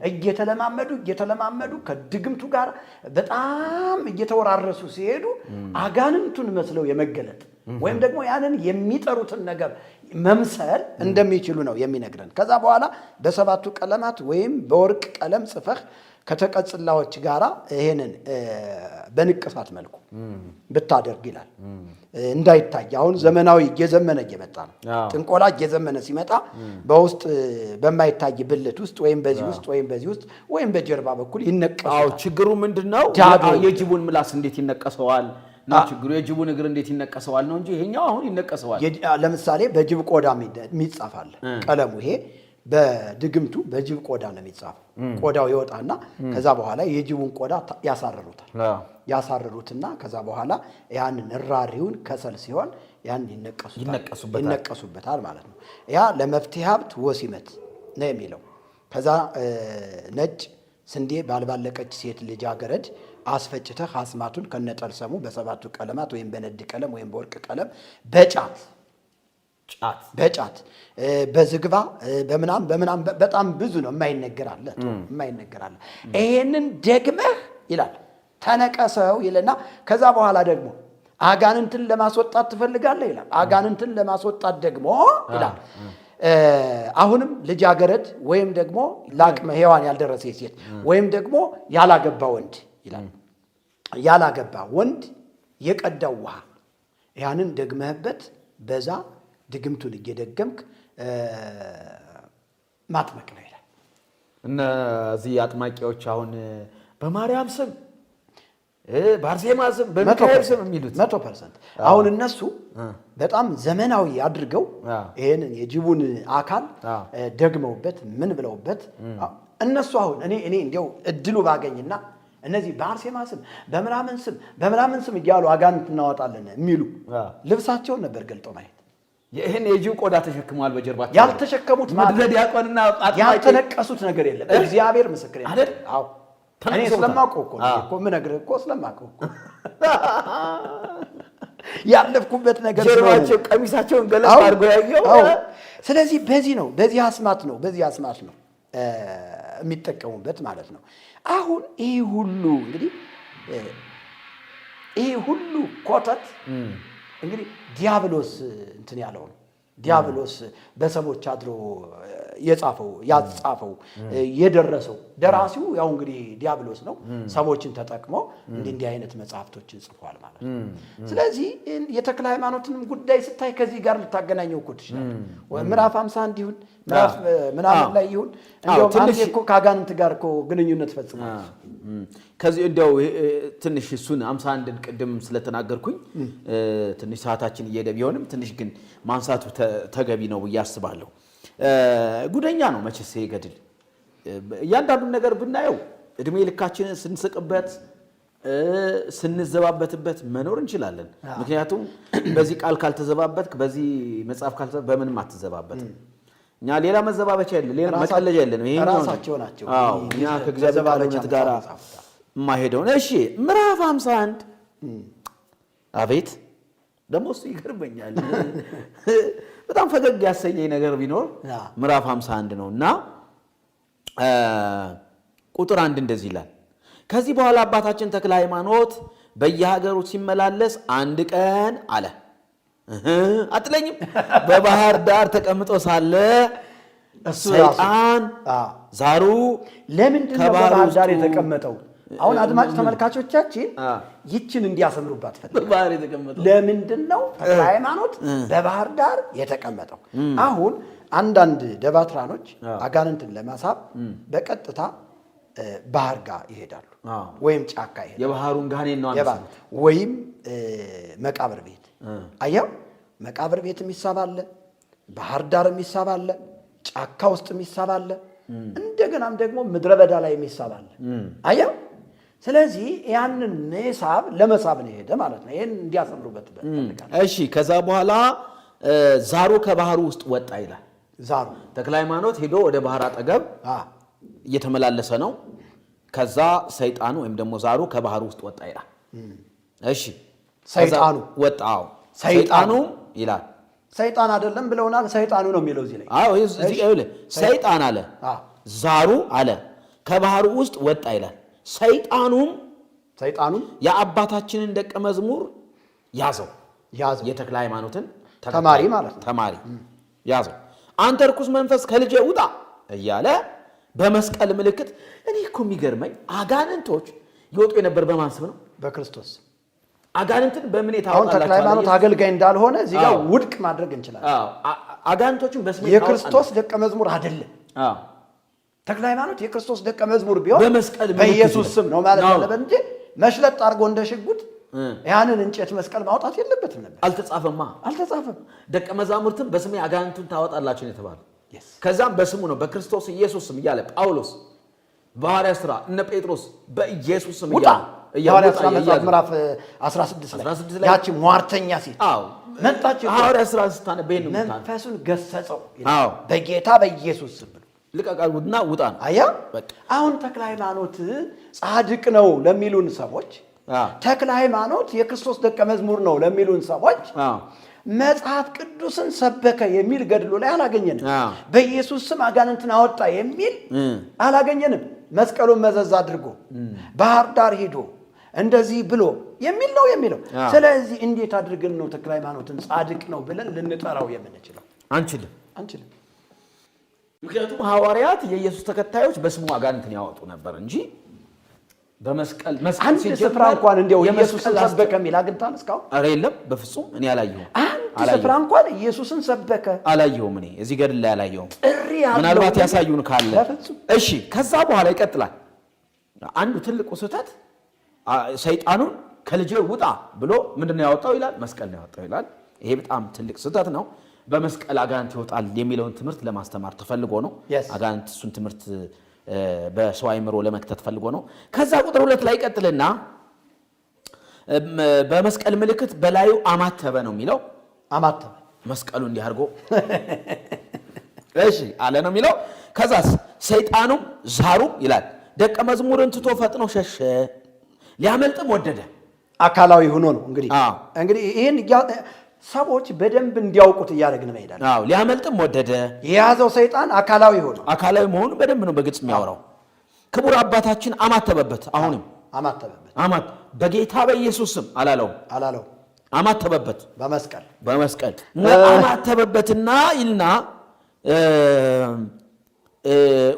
እየተለማመዱ ከድግምቱ ጋር በጣም እየተወራረሱ ሲሄዱ አጋንንቱን መስለው የመገለጥ ወይም ደግሞ ያንን የሚጠሩትን ነገር መምሰል እንደሚችሉ ነው የሚነግረን ከዛ በኋላ በሰባቱ ቀለማት ወይም በወርቅ ቀለም ጽፈህ ከተቀጽላዎች ጋራ ይሄንን በንቅሳት መልኩ ብታደርግ ይላል እንዳይታይ። አሁን ዘመናዊ እየዘመነ እየመጣ ነው። ጥንቆላ እየዘመነ ሲመጣ በውስጥ በማይታይ ብልት ውስጥ ወይም በዚህ ውስጥ ወይም በዚህ ውስጥ ወይም በጀርባ በኩል ይነቀሳል። ችግሩ ምንድነው? የጅቡን ምላስ እንዴት ይነቀሰዋል ነው ችግሩ። የጅቡን እግር እንዴት ይነቀሰዋል ነው እንጂ ይሄኛው አሁን ይነቀሰዋል። ለምሳሌ በጅብ ቆዳ የሚጻፋል ቀለሙ። ይሄ በድግምቱ በጅብ ቆዳ ነው የሚጻፈው። ቆዳው ይወጣና ከዛ በኋላ የጅቡን ቆዳ ያሳርሩትና ከዛ በኋላ ያንን እራሪውን ከሰል ሲሆን ያን ይነቀሱበታል ማለት ነው። ያ ለመፍትሄ ሀብት ወሲመት ነው የሚለው። ከዛ ነጭ ስንዴ ባልባለቀች ሴት ልጃገረድ አስፈጭተህ አስማቱን ከነጠልሰሙ በሰባቱ ቀለማት ወይም በነድ ቀለም ወይም በወርቅ ቀለም በጫት በዝግባ በምናም በጣም ብዙ ነው የማይነገራለ። ይሄንን ደግመህ ይላል ተነቀሰው ይልና ከዛ በኋላ ደግሞ አጋንንትን ለማስወጣት ትፈልጋለህ ይላል። አጋንንትን ለማስወጣት ደግሞ ይላል አሁንም ልጃገረድ ወይም ደግሞ ለአቅመ ሔዋን ያልደረሰ ሴት ወይም ደግሞ ያላገባ ወንድ ይላል። ያላገባ ወንድ የቀዳው ውሃ ያንን ደግመህበት በዛ ድግምቱን እየደገምክ ማጥመቅ ነው ይላል። እነዚህ አጥማቂዎች አሁን በማርያም ስም በአርሴማ ስም በሚካኤል ስም የሚሉት 100% አሁን እነሱ በጣም ዘመናዊ አድርገው ይሄንን የጅቡን አካል ደግመውበት ምን ብለውበት እነሱ አሁን እኔ እንዲያው እድሉ ባገኝና እነዚህ በአርሴማ ስም በምናምን ስም እያሉ አጋንንት እናወጣለን የሚሉ ልብሳቸውን ነበር ገልጠው ማየት። ይሄን የጅብ ቆዳ ተሸክመዋል በጀርባቸው። ያልተሸከሙት ማለት ዲያቆንና ያልተነቀሱት ነገር የለም። እግዚአብሔር ምስክር አይደል? አዎ እኔ ስለማውቀው እኮ ምን ነግርህ እኮ ስለማውቀው እኮ ያለፍኩበት ነገር ጀርባቸው ቀሚሳቸውን ገለጽ አድርጎ ያየው። ስለዚህ በዚህ አስማት ነው የሚጠቀሙበት ማለት ነው። አሁን ይሄ ሁሉ ኮተት እንግዲህ ዲያብሎስ እንትን ያለው ነው። ዲያብሎስ በሰዎች አድሮ ያጻፈው የደረሰው ደራሲው ያው እንግዲህ ዲያብሎስ ነው። ሰዎችን ተጠቅሞ እንዲህ አይነት መጽሐፍቶችን ጽፏል ማለት ነው። ስለዚህ የተክለ ሃይማኖትንም ጉዳይ ስታይ ከዚህ ጋር ልታገናኘው እኮ ትችላለህ። ምዕራፍ 51 ይሁን ምዕራፍ ምናምን ላይ ይሁን እንደው አንተ እኮ ከአጋንንት ጋር እኮ ግንኙነት ፈጽሟል። ከዚህ እንደው ትንሽ እሱን 51ን ቅድም ስለተናገርኩኝ ትንሽ ሰዓታችን እየሄደ ቢሆንም ትንሽ ግን ማንሳቱ ተገቢ ነው ብዬ አስባለሁ። ጉደኛ ነው መቼስ ይገድል። እያንዳንዱን ነገር ብናየው እድሜ ልካችንን ስንስቅበት ስንዘባበትበት መኖር እንችላለን። ምክንያቱም በዚህ ቃል ካልተዘባበትክ በዚህ መጽሐፍ በምንም አትዘባበትም። እኛ ሌላ መዘባበቻ የለም፣ ሌላ መቀለጃ የለም። ይሄ ራሳቸው ናቸው። እኛ ከእግዚአብሔር ጋር ማሄደው ነው። እሺ ምዕራፍ 51 አቤት ደግሞ እሱ ይገርመኛል። በጣም ፈገግ ያሰኘኝ ነገር ቢኖር ምዕራፍ 51 ነውና ቁጥር 1 እንደዚህ ይላል። ከዚህ በኋላ አባታችን ተክለ ሃይማኖት በየሀገሩ ሲመላለስ አንድ ቀን አለ አትለኝም በባህር ዳር ተቀምጦ ሳለ ሰይጣን ዛሩ ለምንድን ነው በባህር ዳር የተቀመጠው? አሁን አድማጭ ተመልካቾቻችን ይችን እንዲያሰምሩባት በባህር የተቀመጠው ለምንድን ነው ተክለ ሃይማኖት በባህር ዳር የተቀመጠው? አሁን አንዳንድ ደባትራኖች አጋንንትን ለማሳብ በቀጥታ ባህር ጋር ይሄዳሉ ወይም ጫካ ይሄዳሉ። የባህሩን ጋኔን ነው አንተ ወይም መቃብር ቤት አየው፣ መቃብር ቤት የሚሳባለ፣ ባህር ዳር የሚሳባለ፣ ጫካ ውስጥ የሚሳባለ፣ እንደገናም ደግሞ ምድረ በዳ ላይ የሚሳባለ አየው። ስለዚህ ያንን ለመሳብ ነው ሄደ ማለት ነው። ይሄን እንዲያሰምሩበት ፈልጋለሁ። እሺ ከዛ በኋላ ዛሩ ከባህሩ ውስጥ ወጣ ይላል። ዛሩ ተክለ ሃይማኖት ሄዶ ወደ ባህር አጠገብ እየተመላለሰ ነው። ከዛ ሰይጣኑ ወይም ደግሞ ዛሩ ከባህሩ ውስጥ ወጣ ይላል። እሺ ሰይጣኑ ወጣው። ሰይጣኑ ይላል ሰይጣን አይደለም ብለውናል። ሰይጣኑ ነው የሚለው እዚህ ላይ። አዎ እዚህ ይኸውልህ ሰይጣን አለ ዛሩ አለ ከባህሩ ውስጥ ወጣ ይላል። ሰይጣኑም የአባታችንን ደቀ መዝሙር ያዘው የተክለ ሃይማኖትን ተማሪ ማለት ነው። ተማሪ ያዘው። አንተ ርኩስ መንፈስ ከልጄ ውጣ እያለ በመስቀል ምልክት እኔ እኮ የሚገርመኝ አጋንንቶች ይወጡ የነበር በማን ስም ነው? በክርስቶስ። አጋንንትን በምን አሁን ታወጣላችሁ? ተክለ ሃይማኖት አገልጋይ እንዳልሆነ እዚህ ጋር ውድቅ ማድረግ እንችላለን። አጋንንቶችን በስሜ የክርስቶስ ደቀ መዝሙር አይደለም። ተክለ ሃይማኖት የክርስቶስ ደቀ መዝሙር ቢሆን በመስቀል በኢየሱስ ስም ነው ማለት ያለበት እንጂ መሽለጥ አድርጎ እንደ ሽጉጥ ያንን እንጨት መስቀል ማውጣት የለበትም ነበር። አልተጻፈም። ደቀ መዛሙርትም በስሜ አጋንንቱን ታወጣላችሁ ነው የተባለው። ከዛም በስሙ ነው በክርስቶስ ኢየሱስ ስም እያለ ጳውሎስ በሐዋርያት ሥራ እነ ጴጥሮስ በኢየሱስ ስም እያለ ሐዋርያት ሥራ ምዕራፍ 16 ላይ ያቺ ሟርተኛ ሴት መጣች። ሐዋርያት ሥራ ስታነብ መንፈሱን ገሰጸው በጌታ በኢየሱስ ስም ልቀቃውና ውጣ ነው። አሁን ተክለ ሃይማኖት ጻድቅ ነው ለሚሉን ሰዎች፣ ተክለ ሃይማኖት የክርስቶስ ደቀ መዝሙር ነው ለሚሉን ሰዎች መጽሐፍ ቅዱስን ሰበከ የሚል ገድሉ ላይ አላገኘንም። በኢየሱስ ስም አጋንንትን አወጣ የሚል አላገኘንም። መስቀሉን መዘዝ አድርጎ ባህር ዳር ሄዶ እንደዚህ ብሎ የሚል ነው የሚለው። ስለዚህ እንዴት አድርገን ነው ተክለ ሃይማኖትን ጻድቅ ነው ብለን ልንጠራው የምንችለው? አንችልም። ምክንያቱም ሐዋርያት የኢየሱስ ተከታዮች በስሙ አጋንንትን ያወጡ ነበር እንጂ በመስቀል አንድ ስፍራ እንኳን እንደው ኢየሱስን ሰበከ የሚል አግኝታን እስካሁን? ኧረ የለም፣ በፍጹም እኔ አላየሁም። አንድ ስፍራ እንኳን ኢየሱስን ሰበከ አላየሁም። እኔ እዚህ ገድል ላይ አላየሁም። ምናልባት ያሳዩን ካለ እሺ። ከዛ በኋላ ይቀጥላል። አንዱ ትልቁ ስህተት ሰይጣኑን ከልጄ ውጣ ብሎ ምንድነው ያወጣው ይላል? መስቀል ነው ያወጣው ይላል። ይሄ በጣም ትልቅ ስህተት ነው። በመስቀል አጋንንት ይወጣል የሚለውን ትምህርት ለማስተማር ተፈልጎ ነው። አጋንንት እሱን ትምህርት በሰው አይምሮ ለመክተት ፈልጎ ነው። ከዛ ቁጥር 2 ላይ ቀጥልና በመስቀል ምልክት በላዩ አማተበ ነው የሚለው። አማተበ መስቀሉ እንዲህ አድርጎ እሺ አለ ነው የሚለው። ከዛስ ሰይጣኑም ዛሩም ይላል ደቀ መዝሙርን ትቶ ፈጥኖ ሸሸ፣ ሊያመልጥም ወደደ። አካላዊ ሆኖ ነው እንግዲህ ይሄን ሰዎች በደንብ እንዲያውቁት እያደረግን መሄዳለን። ሊያመልጥም ወደደ። የያዘው ሰይጣን አካላዊ መሆኑ በደንብ ነው በግልጽ የሚያወራው። ክቡር አባታችን አማተበበት። አሁንም አማተበበት በጌታ በኢየሱስ ስም አላለው። አማተበበት በመስቀል አማተበበትና ይልና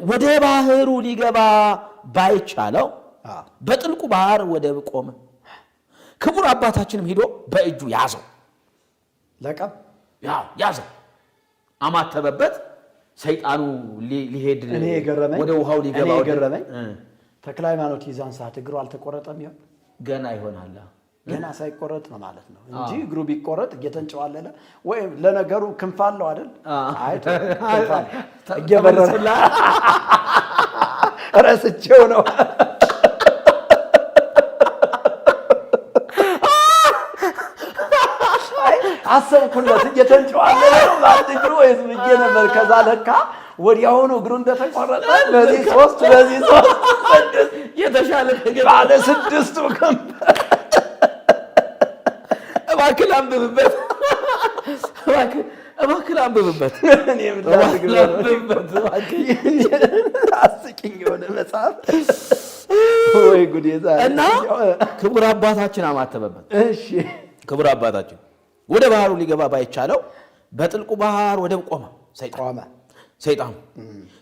ወደ ባህሩ ሊገባ ባይቻለው በጥልቁ ባህር ወደብ ቆመ። ክቡር አባታችንም ሄዶ በእጁ ያዘው። ለቀም ያዘው፣ አማተበበት። ሰይጣኑ ሊሄድ ወደ ውሃው ሊገባ ገረመኝ። ተክለ ሃይማኖት ይዛን ሰዓት እግሩ አልተቆረጠም ይሆን? ገና ይሆናል። ገና ሳይቆረጥ ነው ማለት ነው እንጂ እግሩ ቢቆረጥ እየተንጨዋለለ ወይ ለነገሩ ክንፍ አለው አይደል? እየበረረ ረስቼው ነው። አሰብኩለት እየተንጨዋለለ ነው ማለት እግሩ ወይስ ብዬ ነበር። ከዛ ለካ ወዲያውኑ እግሩ እንደተቆረጠ በዚህ 3 የተሻለ ባለ 6ቱ ክንፍ እባክህ አንብብበት። አስቂኝ የሆነ መጽሐፍ ወይ ጉዴ! እና ክቡር አባታችን አማተበበት። እሺ ክቡር አባታችን ወደ ባህሩ ሊገባ ባይቻለው በጥልቁ ባህር ወደብ ቆመ። ሰይጣኑ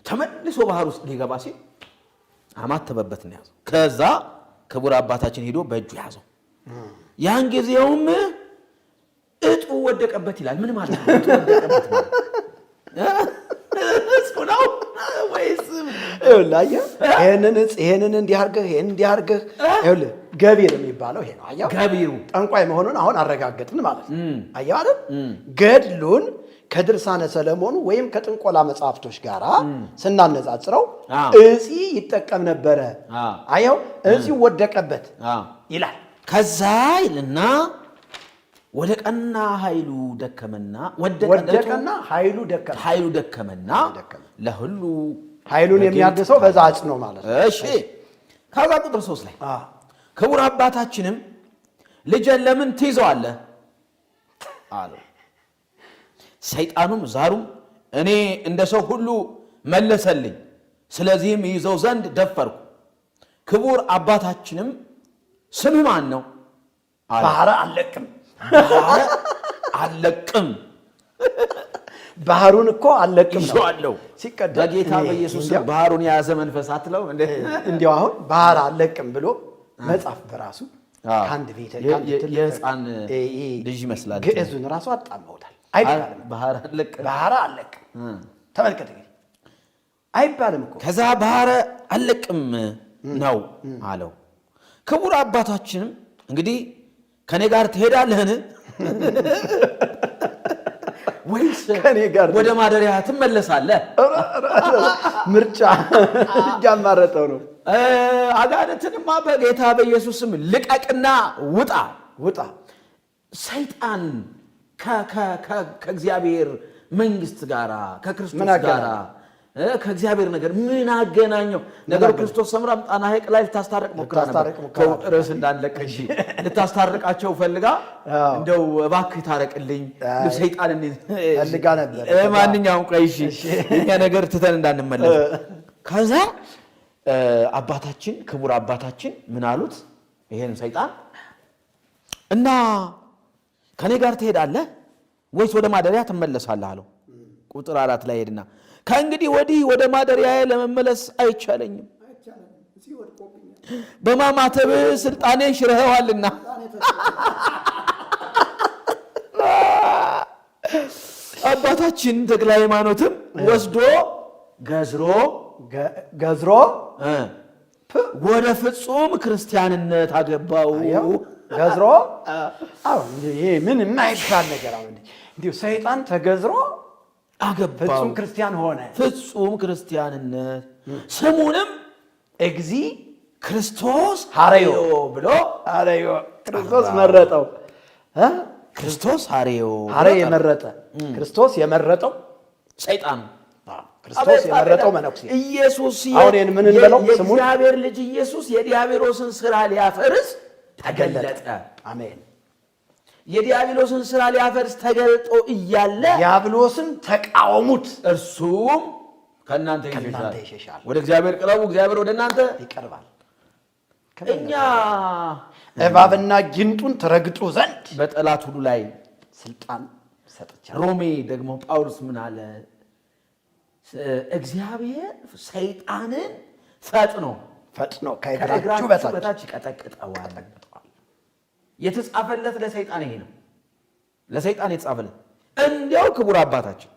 ተመልሶ ባህር ውስጥ ሊገባ ሲል አማተበበት ነው ያዘው። ከዛ ክቡር አባታችን ሄዶ በእጁ ያዘው። ያን ጊዜውም እጡ ወደቀበት ይላል። ምን ማለት ነው? እጡ ወደቀበት ማለት ነው ወይስ ይሄንን እንዲያርገህ ይኸውልህ ገቢር የሚባለው ይሄ ነው። አያው ገቢሩ ጠንቋይ መሆኑን አሁን አረጋገጥን ማለት ነው። አያው አይደል? ገድሉን ከድርሳነ ሰለሞኑ ወይም ከጥንቆላ መጽሐፍቶች ጋር ስናነጻጽረው እጺ ይጠቀም ነበረ። አያው እጺ ወደቀበት ይላል። ከዛ ይልና ወደ ቀና ኃይሉ ደከመና ወደቀና ኃይሉ ደከመና ለሁሉ ኃይሉን የሚያድሰው በዛ አጽ ነው ማለት ነው። እሺ ከዛ ቁጥር 3 ላይ ክቡር አባታችንም ልጄን ለምን ትይዘዋለህ አለው። ሰይጣኑም ዛሩም እኔ እንደ ሰው ሁሉ መለሰልኝ፣ ስለዚህም ይዘው ዘንድ ደፈርኩ። ክቡር አባታችንም ስምህ ማን ነው? ባህረ አለቅም ባህሩን እኮ አለቅም ነው ይዟለው ሲቀደም በጌታ በኢየሱስ ባህሩን የያዘ መንፈስ አትለው እንዴ እንዲያው አሁን ባህር አለቅም ብሎ መጻፍ በራሱ ካንድ ቤተ የህፃን ልጅ ይመስላል ግዕዙን ራሱ አጣመውታል አይባልም ባህር አለቅም ተመልከት አይባልም እኮ ከዛ ባህር አለቅም ነው አለው ክቡር አባታችንም እንግዲህ ከኔ ጋር ትሄዳለህን ወይስ ከኔ ጋር ወደ ማደሪያ ትመለሳለህ ምርጫ ያማረጠው ነው አጋንንትንማ በጌታ በኢየሱስም ልቀቅና ውጣ ሰይጣን ከእግዚአብሔር መንግስት ጋር ከክርስቶስ ጋር ከእግዚአብሔር ነገር ምን አገናኘው ነገሩ ክርስቶስ ሰምራ ጣና ሐይቅ ላይ ልታስታርቅ ሞክራ ነበር ርዕስ እንዳለቀሽ ልታስታርቃቸው ፈልጋ እንደው እባክህ ታረቅልኝ ሰይጣንን ፈልጋ ነበር ማንኛውም ቆይሽ እኛ ነገር ትተን እንዳንመለስ ከዛ አባታችን ክቡር አባታችን ምን አሉት ይሄን ሰይጣን እና ከኔ ጋር ትሄዳለህ ወይስ ወደ ማደሪያ ትመለሳለህ አለው ቁጥር 4 ላይ ሄድና ከእንግዲህ ወዲህ ወደ ማደሪያዬ ለመመለስ አይቻለኝም በማማተብ ስልጣኔ ሽረኸዋልና አባታችን ተክለ ሃይማኖትም ወስዶ ገዝሮ ወደ ፍጹም ክርስቲያንነት አገባው ገዝሮ ይሄ ምን የማይባል ነገር አሁን እንዲሁ ሰይጣን ተገዝሮ አገባው ፍጹም ክርስቲያን ሆነ ፍጹም ክርስቲያንነት ስሙንም እግዚ ክርስቶስ ሐሬዮ ብሎ ክርስቶስ መረጠው ክርስቶስ ሐሬዮ የመረጠ ክርስቶስ የመረጠው ሰይጣን ክርስቶስ የመረጠው መነኩሴ ኢየሱስ አሁን ምን እንበለው ስሙን የእግዚአብሔር ልጅ ኢየሱስ የዲያብሎስን ሥራ ሊያፈርስ ተገለጠ አሜን የዲያብሎስን ሥራ ሊያፈርስ ተገልጦ እያለ ዲያብሎስን ተቃወሙት እርሱም ከናንተ ይሸሻል ወደ እግዚአብሔር ቅረቡ እግዚአብሔር ወደ እናንተ ይቀርባል እኛ እባብና ጊንጡን ተረግጡ ዘንድ በጠላት ሁሉ ላይ ስልጣን ሰጥቻለሁ ሮሜ ደግሞ ጳውሎስ ምን አለ እግዚአብሔር ሰይጣንን ፈጥኖ ከእግራችሁ በታች ይቀጠቅጠዋል የተጻፈለት ለሰይጣን ይሄ ነው ለሰይጣን የተጻፈለት እንዲያው ክቡር አባታችን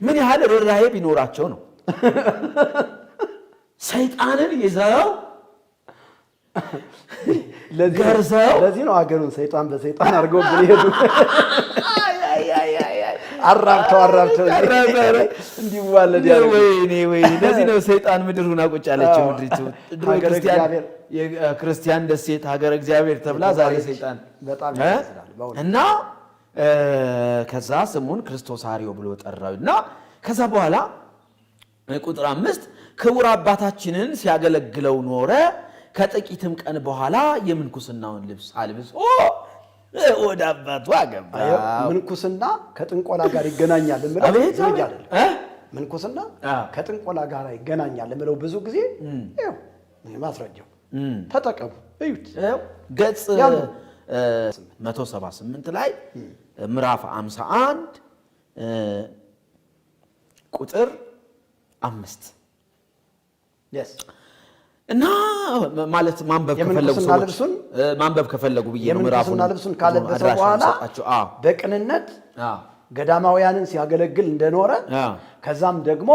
ምን ያህል ርህራሄ ቢኖራቸው ነው ሰይጣንን ይዘው ገርዘው ለዚህ ነው አገሩን ሰይጣን በሰይጣን አድርገው ብሄዱ አራብተው እንዲዋለድ ያለው ወይ ለዚህ ነው ሰይጣን ምድሩን አቆጫለች ምድሪቱ ክርስቲያን ደሴት ሀገረ እግዚአብሔር ተብላ ዛሬ ሰይጣን በጣም ያስላል እና ከዛ ስሙን ክርስቶስ ሐሬዮ ብሎ ጠራውና ከዛ በኋላ ቁጥር 5 ክቡር አባታችንን ሲያገለግለው ኖረ ከጥቂትም ቀን በኋላ የምንኩስናውን ልብስ አልብሶ ወደ አባቱ አገባ ምንኩስና ከጥንቆላ ጋር ይገናኛል እንምለው ዝም አይደል ምንኩስና ከጥንቆላ ጋር ይገናኛል እንምለው ብዙ ጊዜ ይሄው ማስረጃው ተጠቀሙ እዩት ገጽ 178 ላይ ምዕራፍ 51 ቁጥር 5 እና ማለት ማንበብ ከፈለጉ ብዬ ነው ምዕራፉን ልብሱን ካለበሰ በኋላ በቅንነት ገዳማውያንን ሲያገለግል እንደኖረ ከዛም ደግሞ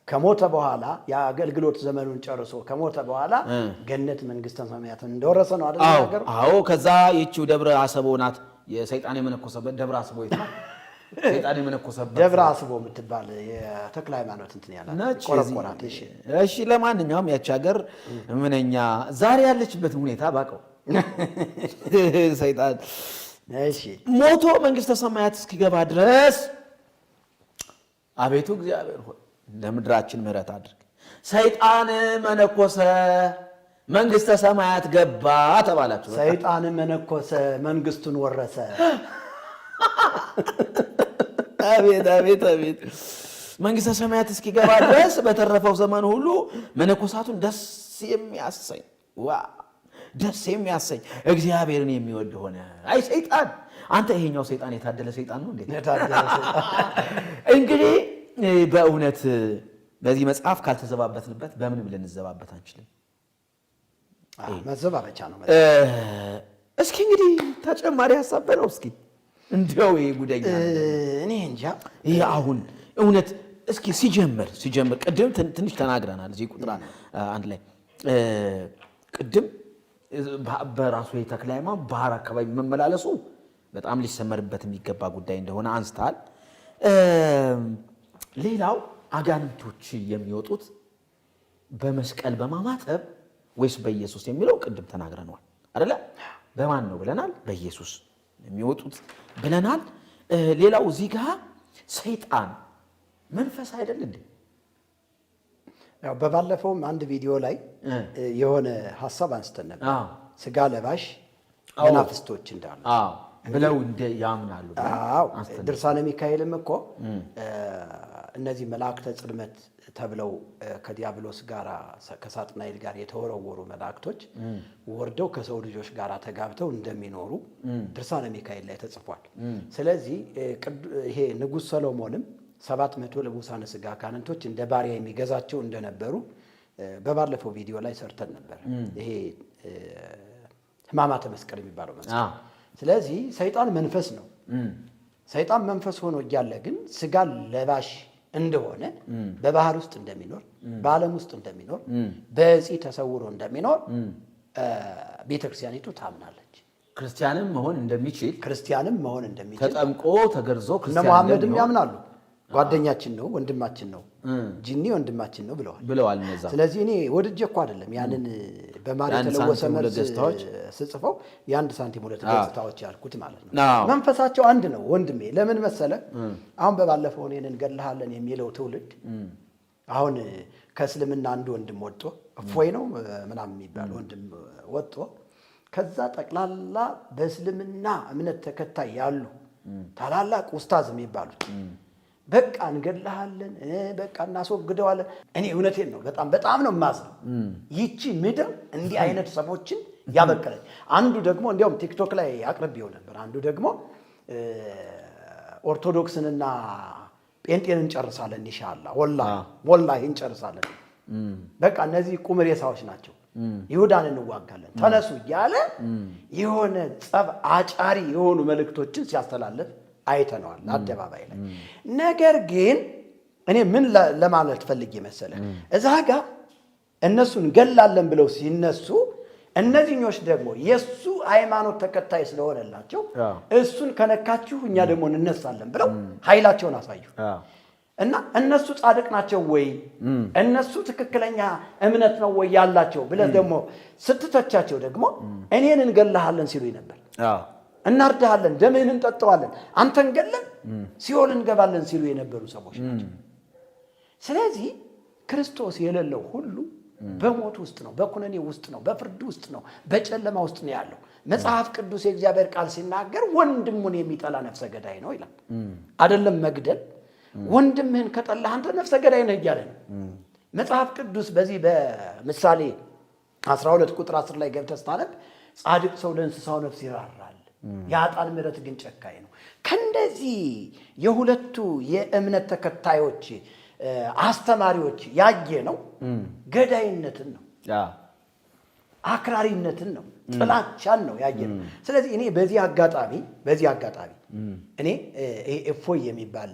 ከሞተ በኋላ የአገልግሎት ዘመኑን ጨርሶ ከሞተ በኋላ ገነት መንግስተ ሰማያትን እንደወረሰ ነው አይደል ነገር አዎ ከዛ ይቺው ደብረ አሰቦ ናት የሰይጣን የመነኮሰበት ደብረ አሰቦ ይታ ሰይጣን የመነኮሰበት ደብረ አሰቦ የምትባል የተክለ ሃይማኖት እንትን ያላት ቆረቆራት እሺ ለማንኛውም ያቺ ሀገር ምንኛ ዛሬ ያለችበት ሁኔታ ባቀው ሰይጣን እሺ ሞቶ መንግስተ ሰማያት እስኪገባ ድረስ አቤቱ እግዚአብሔር ሆይ ለምድራችን ምሕረት አድርግ ሰይጣን መነኮሰ መንግስተ ሰማያት ገባ ተባላችሁ ሰይጣን መነኮሰ መንግስቱን ወረሰ አቤት መንግስተ ሰማያት እስኪገባ ድረስ በተረፈው ዘመን ሁሉ መነኮሳቱን ደስ የሚያሰኝ ደስ የሚያሰኝ እግዚአብሔርን የሚወድ ሆነ። አይ ሰይጣን አንተ ይሄኛው ሰይጣን የታደለ ሰይጣን ነው እንዴ? እንግዲህ በእውነት በዚህ መጽሐፍ ካልተዘባበትንበት በምን ብለን እንዘባበት አንችልም። መዘባበቻ ነው። እስኪ እንግዲህ ተጨማሪ ሐሳብ በለው እስኪ እንደው ይሄ ጉደኛ እኔ እንጃ ይሄ አሁን እውነት እስኪ ሲጀምር ቅድም ትንሽ ተናግረናል። እዚህ ቁጥር አንድ ላይ ቅድም በራሱ የተክለ ሃይማኖት ባህር አካባቢ መመላለሱ በጣም ሊሰመርበት የሚገባ ጉዳይ እንደሆነ አንስታል። ሌላው አጋንንቶች የሚወጡት በመስቀል በማማተብ ወይስ በኢየሱስ የሚለው ቅድም ተናግረናል አይደለ? በማን ነው ብለናል? በኢየሱስ የሚወጡት ብለናል። ሌላው እዚህ ጋር ሰይጣን መንፈስ አይደል እንዴ? ያው በባለፈውም አንድ ቪዲዮ ላይ የሆነ ሐሳብ አንስተን ነበር። ስጋ ለባሽ መናፍስቶች እንዳሉ ብለው ያምናሉ። ድርሳነ ሚካኤልም እኮ እነዚህ መላእክተ ጽልመት ተብለው ከዲያብሎስ ጋር ከሳጥናኤል ጋር የተወረወሩ መላእክቶች ወርደው ከሰው ልጆች ጋር ተጋብተው እንደሚኖሩ ድርሳነ ሚካኤል ላይ ተጽፏል። ስለዚህ ይሄ ንጉሥ ሰሎሞንም 700 ልቡሳነ ስጋ አጋንንቶች እንደ ባሪያ የሚገዛቸው እንደነበሩ በባለፈው ቪዲዮ ላይ ሰርተን ነበር። ይሄ ሕማማተ መስቀል የሚባለው መጽሐፍ። ስለዚህ ሰይጣን መንፈስ ነው። ሰይጣን መንፈስ ሆኖ እያለ ግን ስጋ ለባሽ እንደሆነ በባህር ውስጥ እንደሚኖር በዓለም ውስጥ እንደሚኖር በዕፅ ተሰውሮ እንደሚኖር ቤተክርስቲያኒቱ ታምናለች። ክርስቲያንም መሆን እንደሚችል ተጠምቆ ተገርዞ ክርስቲያን መሐመድም ያምናሉ። ጓደኛችን ነው፣ ወንድማችን ነው፣ ጂኒ ወንድማችን ነው ብለዋል እነዛ። ስለዚህ እኔ ወድጄ እኮ አይደለም ያንን በማር የተለወሰ መርዝ ስጽፈው የአንድ ሳንቲም ሁለት ገጽታዎች ያልኩት ማለት ነው። መንፈሳቸው አንድ ነው ወንድሜ። ለምን መሰለ? አሁን በባለፈው እኔን እንገድልሃለን የሚለው ትውልድ አሁን ከእስልምና አንድ ወንድም ወጥቶ እፎይ ነው ምናምን የሚባል ወንድም ወጥቶ ከዛ ጠቅላላ በእስልምና እምነት ተከታይ ያሉ ታላላቅ ኡስታዝ የሚባሉት በቃ እንገድልሃለን፣ በቃ እናስወግደዋለን። እኔ እውነቴን ነው፣ በጣም ነው የማዝነው። ይቺ ምድር እንዲህ አይነት ሰዎችን ያበቀለች። አንዱ ደግሞ እንዲያውም ቲክቶክ ላይ አቅርቤው ነበር። አንዱ ደግሞ ኦርቶዶክስንና ጴንጤን እንጨርሳለን ኢንሻአላህ፣ ወላሂ እንጨርሳለን። በቃ እነዚህ ቁም ሬሳዎች ናቸው፣ ይሁዳን እንዋጋለን ተነሱ እያለ የሆነ ጸብ አጫሪ የሆኑ መልእክቶችን ሲያስተላልፍ አይተነዋል አደባባይ ላይ። ነገር ግን እኔ ምን ለማለት ፈልጌ መሰለ፣ እዛ ጋር እነሱን ገላለን ብለው ሲነሱ እነዚህኞች ደግሞ የሱ ሃይማኖት ተከታይ ስለሆነላቸው እሱን ከነካችሁ እኛ ደግሞ እንነሳለን ብለው ኃይላቸውን አሳዩ። እና እነሱ ጻድቅ ናቸው ወይ እነሱ ትክክለኛ እምነት ነው ወይ ያላቸው ብለህ ደግሞ ስትተቻቸው ደግሞ እኔን እንገላሃለን ሲሉኝ ነበር። እናርዳሃለን፣ ደምህን እንጠጣዋለን፣ አንተን ገለን ሲኦል እንገባለን ሲሉ የነበሩ ሰዎች ናቸው። ስለዚህ ክርስቶስ የሌለው ሁሉ በሞት ውስጥ ነው፣ በኩነኔ ውስጥ ነው፣ በፍርድ ውስጥ ነው፣ በጨለማ ውስጥ ነው ያለው። መጽሐፍ ቅዱስ የእግዚአብሔር ቃል ሲናገር ወንድሙን የሚጠላ ነፍሰ ገዳይ ነው ይላል። አይደለም መግደል፣ ወንድምህን ከጠላህ አንተ ነፍሰ ገዳይ ነህ እያለ ነው መጽሐፍ ቅዱስ። በዚህ በምሳሌ 12 ቁጥር 10 ላይ ገብተህ ስታነብ ጻድቅ ሰው ለእንስሳው ነፍስ ይራራል፣ የኃጥአን ምሕረት ግን ጨካኝ ነው። ከእንደዚህ የሁለቱ የእምነት ተከታዮች አስተማሪዎች ያየ ነው ገዳይነትን ነው፣ አክራሪነትን ነው፣ ጥላቻን ነው ያየ ነው። ስለዚህ እኔ በዚህ አጋጣሚ እኔ እፎይ የሚባል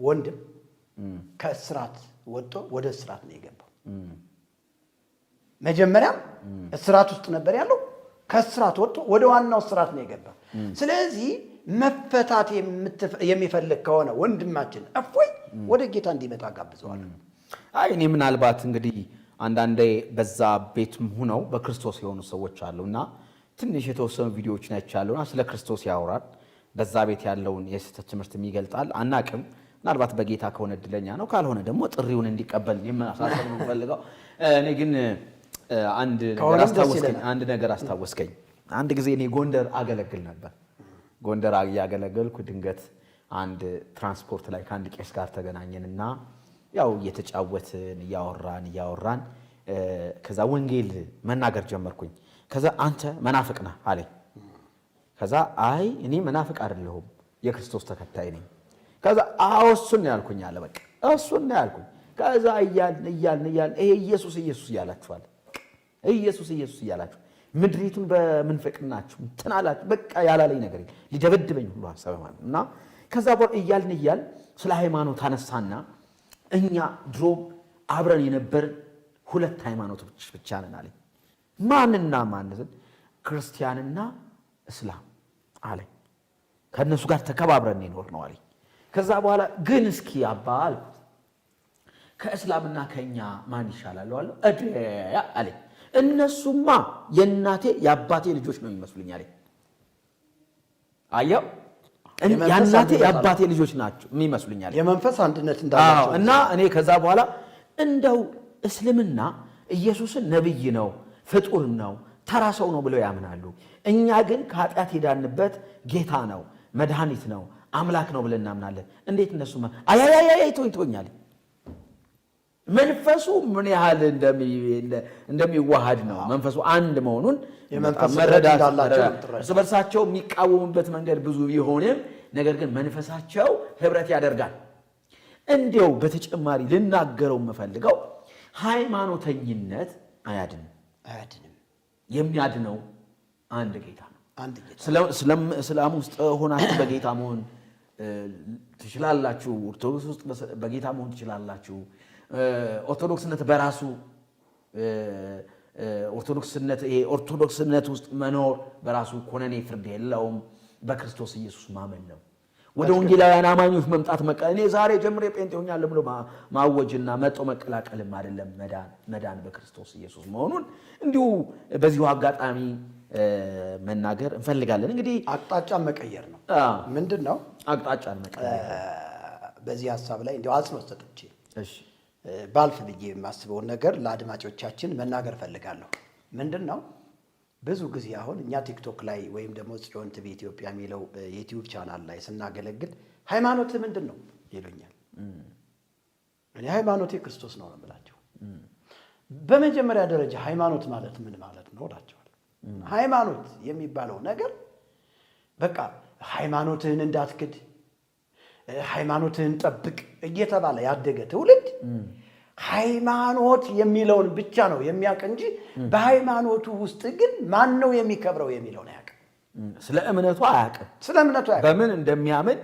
ወንድም ከእስራት ወጥቶ ወደ እስራት ነው የገባው። መጀመሪያም እስራት ውስጥ ነበር ያለው፣ ከእስራት ወጥቶ ወደ ዋናው እስራት ነው የገባው። ስለዚህ መፈታት የሚፈልግ ከሆነ ወንድማችን እፎይ ወደ ጌታ እንዲመጣ ጋብዘዋለሁ። እኔ ምናልባት እንግዲህ አንዳንዴ በዛ ቤትም ሆነው በክርስቶስ የሆኑ ሰዎች አሉና ትንሽ የተወሰኑ ቪዲዮዎችን አይቻለሁና ስለ ክርስቶስ ያወራል። በዛ ቤት ያለውን የስህተት ትምህርት ይገልጣል። አናቅም፣ ምናልባት በጌታ ከሆነ እድለኛ ነው፣ ካልሆነ ደግሞ ጥሪውን እንዲቀበል የማሳሰብ ነው ፈልገው። እኔ ግን አንድ ነገር አስታወስከኝ። አንድ ጊዜ እኔ ጎንደር አገለግል ነበር። ጎንደር እያገለገልኩ ድንገት አንድ ትራንስፖርት ላይ ከአንድ ቄስ ጋር ተገናኘንና ያው እየተጫወትን እያወራን ከዛ ወንጌል መናገር ጀመርኩኝ። ከዛ አንተ መናፍቅ ነህ አለኝ። ከዛ አይ እኔ መናፍቅ አይደለሁም የክርስቶስ ተከታይ ነኝ። ከዛ አዎ እሱን ነው ያልኩኝ አለ። በቃ እሱን ነው ያልኩኝ። ከዛ እያልን ይሄ ኢየሱስ ኢየሱስ እያላችኋል፣ ኢየሱስ ኢየሱስ እያላችሁ ምድሪቱን በመንፈቅናችሁ እንትን አላችሁ። በቃ ያላለኝ ነገር ሊደበድበኝ ሁሉ ሐሳብ ማለት እና ከዛ በኋላ እያልን ስለ ሃይማኖት አነሳና እኛ ድሮ አብረን የነበርን 2 ሃይማኖቶች ብቻ ነን አለኝ። ማንና ማን? ክርስቲያንና እስላም አለኝ። ከነሱ ጋር ተከባብረን ይኖር ነው አለኝ። ከዛ በኋላ ግን እስኪ አባ አልኩት ከእስላምና ከኛ ማን ይሻላል አለኝ። እነሱማ የእናቴ የአባቴ ልጆች ነው የሚመስሉኝ አለኝ። አየው የእናቴ የአባቴ ልጆች ናቸው የሚመስሉኝ አለኝ። የመንፈስ አንድነት እንዳላቸው እና እኔ ከዛ በኋላ እንደው እስልምና ኢየሱስን ነብይ ነው፣ ፍጡር ነው፣ ተራ ሰው ነው ብለው ያምናሉ። እኛ ግን ከኃጢአት የዳንበት ጌታ ነው፣ መድኃኒት ነው፣ አምላክ ነው ብለን እናምናለን። እንዴት እነሱ አያያያይ ተወኛል። መንፈሱ ምን ያህል እንደሚዋሃድ ነው መንፈሱ አንድ መሆኑን መረዳት አላቸው። እርስ በርሳቸው የሚቃወሙበት መንገድ ብዙ ቢሆንም ነገር ግን መንፈሳቸው ህብረት ያደርጋል። እንዲያው በተጨማሪ ልናገረው የምፈልገው ሃይማኖተኝነት አያድንም። የሚያድነው አንድ ጌታ ነው። እስላም ውስጥ ሆናችሁ በጌታ መሆን ትችላላችሁ። ኦርቶዶክስ ውስጥ በጌታ መሆን ትችላላችሁ። ኦርቶዶክስነት በራሱ ኦርቶዶክስነት ውስጥ መኖር በራሱ ኮነኔ ፍርድ የለውም። በክርስቶስ ኢየሱስ ማመን ነው። ወደ ወንጌላውያን አማኞች መምጣት እኔ ዛሬ ጀምሬ ጴንጤ ሆኛለሁ ብሎ ማወጅና መጦ መቀላቀልም አይደለም። መዳን በክርስቶስ ኢየሱስ መሆኑን እንዲሁ በዚሁ አጋጣሚ መናገር እንፈልጋለን። እንግዲህ አቅጣጫ መቀየር ነው። ምንድነው አቅጣጫን መቀየር? በዚህ ሐሳብ ላይ እንዲሁ አጽንኦት ሰጥቼ ባልፍ ብዬ የማስበውን ነገር ለአድማጮቻችን መናገር ፈልጋለሁ። ምንድነው ብዙ ጊዜ አሁን እኛ ቲክቶክ ላይ ወይም ደግሞ ጽዮን ቲቪ ኢትዮጵያ የሚለው የዩቲዩብ ቻናል ላይ ስናገለግል ሃይማኖት ምንድነው ይሉኛል። እኔ ሃይማኖቴ ክርስቶስ ነው የምላቸው። በመጀመሪያ ደረጃ ሃይማኖት ማለት ምን ማለት ነው እላቸዋለሁ። ሃይማኖት የሚባለው ነገር በቃ ሃይማኖትህን እንዳትክድ፣ ሃይማኖትህን ጠብቅ እየተባለ ያደገ ትውልድ ሃይማኖት የሚለውን ብቻ ነው የሚያውቅ እንጂ በሃይማኖቱ ውስጥ ግን ማን ነው የሚከብረው የሚለውን አያውቅም። ስለ እምነቱ አያውቅም። በምን እንደሚያምን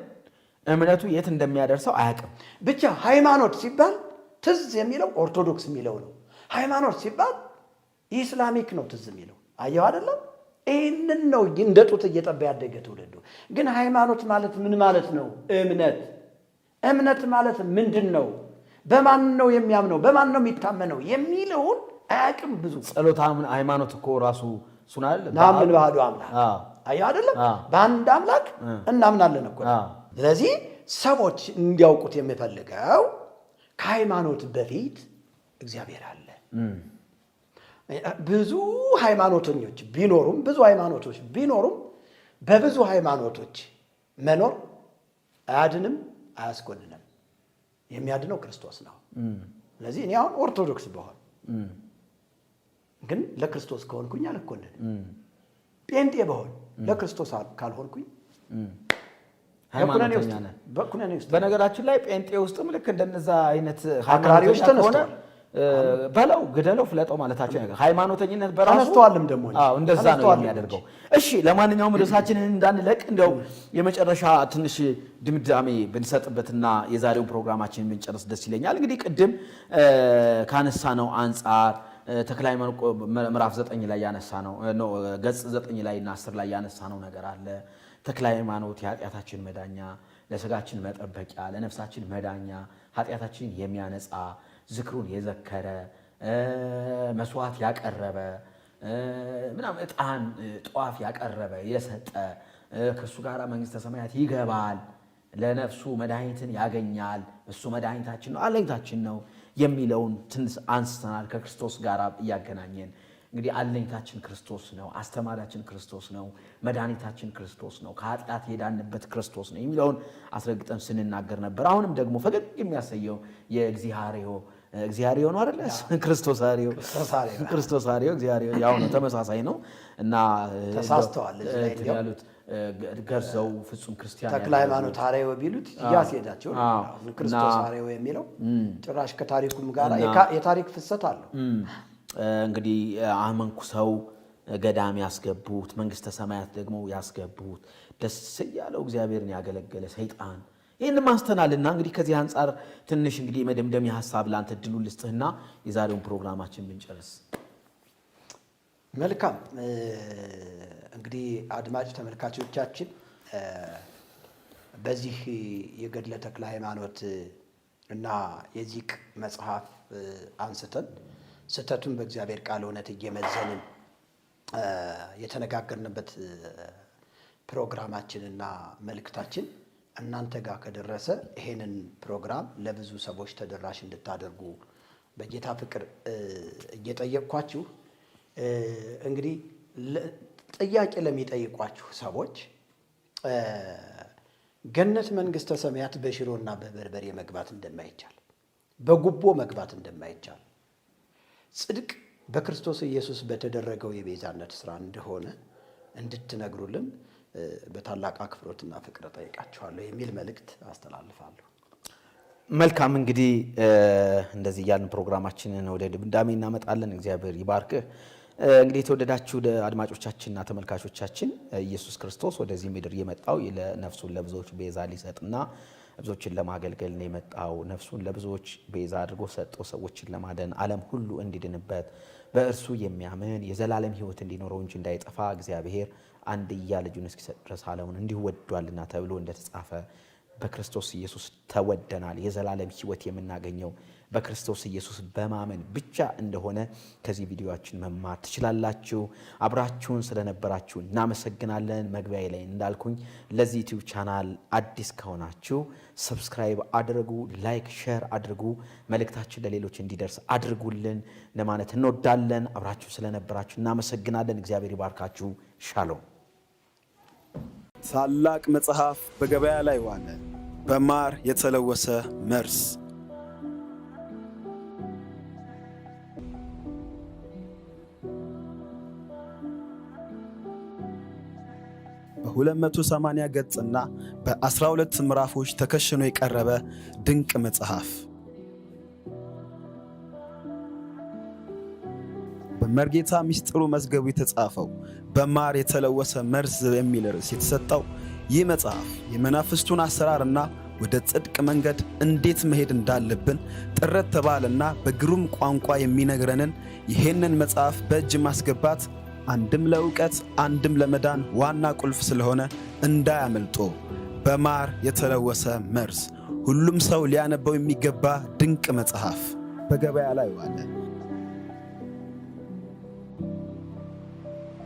እምነቱ የት እንደሚያደርሰው አያውቅም። ብቻ ሃይማኖት ሲባል ትዝ የሚለው ኦርቶዶክስ የሚለው ነው። ሃይማኖት ሲባል ኢስላሚክ ነው ትዝ የሚለው። አየው አይደለም? ይህንን ነው እንደ ጡት እየጠባ ያደገ ትውልዱ። ግን ሃይማኖት ማለት ምን ማለት ነው? እምነት ማለት ምንድን ነው? በማን ነው የሚያምነው? በማን ነው የሚታመነው የሚለውን አያውቅም። ብዙ ጸሎት ሃይማኖት እኮ ራሱ ሱናል ናምን ባህዱ አምላክ አየው አይደለም? በአንድ አምላክ እናምናለን እኮ። ስለዚህ ሰዎች እንዲያውቁት የሚፈልገው ከሃይማኖት በፊት እግዚአብሔር አለ። ብዙ ሃይማኖተኞች ቢኖሩም በብዙ ሃይማኖቶች መኖር አያድንም፣ አያስኮንንም። የሚያድነው ክርስቶስ ነው። ስለዚህ እኔ አሁን ኦርቶዶክስ በሆን ግን ለክርስቶስ ከሆንኩኝ አልኮንንም። ጴንጤ በሆን ለክርስቶስ ካልሆንኩኝ ሃይማኖተኛ ነህ። በነገራችን ላይ ጴንጤ ውስጥም ልክ እንደነዛ አይነት አክራሪዎች ተነስተዋል። በለው ግደለው ፍለጠው ማለታቸው ነገር ሃይማኖተኝነት በራሱ ተነስተዋልም ደግሞ እንደዛ ነው የሚያደርገው። እሺ ለማንኛውም ርዕሳችንን እንዳንለቅ እንደው የመጨረሻ ትንሽ ድምዳሜ ብንሰጥበትና የዛሬው ፕሮግራማችንን ብንጨርስ ደስ ይለኛል። እንግዲህ ቅድም ካነሳነው አንጻር ተክለ ሃይማኖት ምዕራፍ 9 ላይ ያነሳነው ነው፣ ገጽ 9 ላይ እና 10 ላይ ያነሳነው ነገር አለ። ተክለ ሃይማኖት የኃጢአታችን መዳኛ፣ ለስጋችን መጠበቂያ፣ ለነፍሳችን መዳኛ፣ ኃጢአታችን የሚያነጻ ዝክሩን የዘከረ መስዋዕት ያቀረበ ምናምን ዕጣን ጧፍ ያቀረበ የሰጠ ከእሱ ጋር መንግሥተ ሰማያት ይገባል፣ ለነፍሱ መድኃኒትን ያገኛል፣ እሱ መድኃኒታችን ነው፣ አለኝታችን ነው የሚለውን ትንሽ አንስተናል። ከክርስቶስ ጋር እያገናኘን እንግዲህ አለኝታችን ክርስቶስ ነው፣ አስተማሪያችን ክርስቶስ ነው፣ መድኃኒታችን ክርስቶስ ነው፣ ከኃጢአት የዳንበት ክርስቶስ ነው የሚለውን አስረግጠን ስንናገር ነበር። አሁንም ደግሞ ፈገግ የሚያሰየው የእግዚአብሔር እግዚአብሔር ነው አይደል? ክርስቶስ አሪዮ እግዚአብሔር ያው ነው፣ ተመሳሳይ ነው እና ተሳስተዋል እዚህ ላይ ያሉት ገርዘው ፍጹም ክርስቲያን ተክለ ሃይማኖት አሬው ቢሉት ያስሄዳቸው ክርስቶስ አሬው የሚለው ጭራሽ ከታሪኩም ጋር የታሪክ ፍሰት አለው። እንግዲህ አመንኩ ሰው ገዳም ያስገቡት፣ መንግስተ ሰማያት ደግሞ ያስገቡት፣ ደስ ያለው እግዚአብሔርን ያገለገለ ሰይጣን ይህን ማስተናልና እንግዲህ ከዚህ አንፃር ትንሽ እንግዲህ መደምደም ሐሳብ ላንተ ድሉ ልስጥህና የዛሬውን ፕሮግራማችን ብንጨርስ መልካም። እንግዲህ አድማጭ ተመልካቾቻችን በዚህ የገድለ ተክለ ሃይማኖት እና የዚቅ መጽሐፍ አንስተን ስተቱን በእግዚአብሔር ቃል እውነት እየመዘንን የተነጋገርንበት ፕሮግራማችንና መልእክታችን እናንተ ጋር ከደረሰ ይሄንን ፕሮግራም ለብዙ ሰዎች ተደራሽ እንድታደርጉ በጌታ ፍቅር እየጠየቅኳችሁ እንግዲህ ጥያቄ ለሚጠይቋችሁ ሰዎች ገነት መንግስተ ሰማያት በሽሮና በበርበሬ መግባት እንደማይቻል፣ በጉቦ መግባት እንደማይቻል፣ ጽድቅ በክርስቶስ ኢየሱስ በተደረገው የቤዛነት ሥራ እንደሆነ እንድትነግሩልን በታላቅ አክብሮትና ፍቅር ጠይቃችኋለሁ የሚል መልእክት አስተላልፋለሁ። መልካም እንግዲህ እንደዚህ ያልን ፕሮግራማችንን ወደ ድምዳሜ እናመጣለን። እግዚአብሔር ይባርክህ። እንግዲህ የተወደዳችሁ አድማጮቻችንና ተመልካቾቻችን ኢየሱስ ክርስቶስ ወደዚህ ምድር የመጣው ለነፍሱን ለብዙዎች ቤዛ ሊሰጥና ብዙዎችን ለማገልገል ነው የመጣው። ነፍሱን ለብዙዎች ቤዛ አድርጎ ሰጥቶ ሰዎችን ለማዳን ዓለም ሁሉ እንዲድንበት በእርሱ የሚያምን የዘላለም ሕይወት እንዲኖረው እንጂ እንዳይጠፋ እግዚአብሔር አንድያ ልጁን እስኪሰጥ ድረስ ዓለሙን እንዲሁ ወዷልና ተብሎ እንደተጻፈ በክርስቶስ ኢየሱስ ተወደናል። የዘላለም ሕይወት የምናገኘው በክርስቶስ ኢየሱስ በማመን ብቻ እንደሆነ ከዚህ ቪዲዮአችን መማር ትችላላችሁ። አብራችሁን ስለነበራችሁ እናመሰግናለን። መግቢያዬ ላይ እንዳልኩኝ ለዚህ ዩቲዩብ ቻናል አዲስ ከሆናችሁ ሰብስክራይብ አድርጉ፣ ላይክ ሼር አድርጉ፣ መልእክታችን ለሌሎች እንዲደርስ አድርጉልን ለማለት እንወዳለን። አብራችሁ ስለነበራችሁ እናመሰግናለን። እግዚአብሔር ይባርካችሁ። ሻሎም። ታላቅ መጽሐፍ በገበያ ላይ ዋለ። በማር የተለወሰ መርዝ። በ280 ገጽና በ12 ምዕራፎች ተከሽኖ የቀረበ ድንቅ መጽሐፍ በመርጌታ ሚስጥሩ መዝገቡ የተጻፈው በማር የተለወሰ መርዝ የሚል ርዕስ የተሰጠው ይህ መጽሐፍ የመናፍስቱን አሰራርና ወደ ጽድቅ መንገድ እንዴት መሄድ እንዳለብን ጥረት ተባለና በግሩም ቋንቋ የሚነግረንን ይሄንን መጽሐፍ በእጅ ማስገባት አንድም ለእውቀት አንድም ለመዳን ዋና ቁልፍ ስለሆነ እንዳያመልጦ። በማር የተለወሰ መርዝ ሁሉም ሰው ሊያነበው የሚገባ ድንቅ መጽሐፍ በገበያ ላይ ዋለ።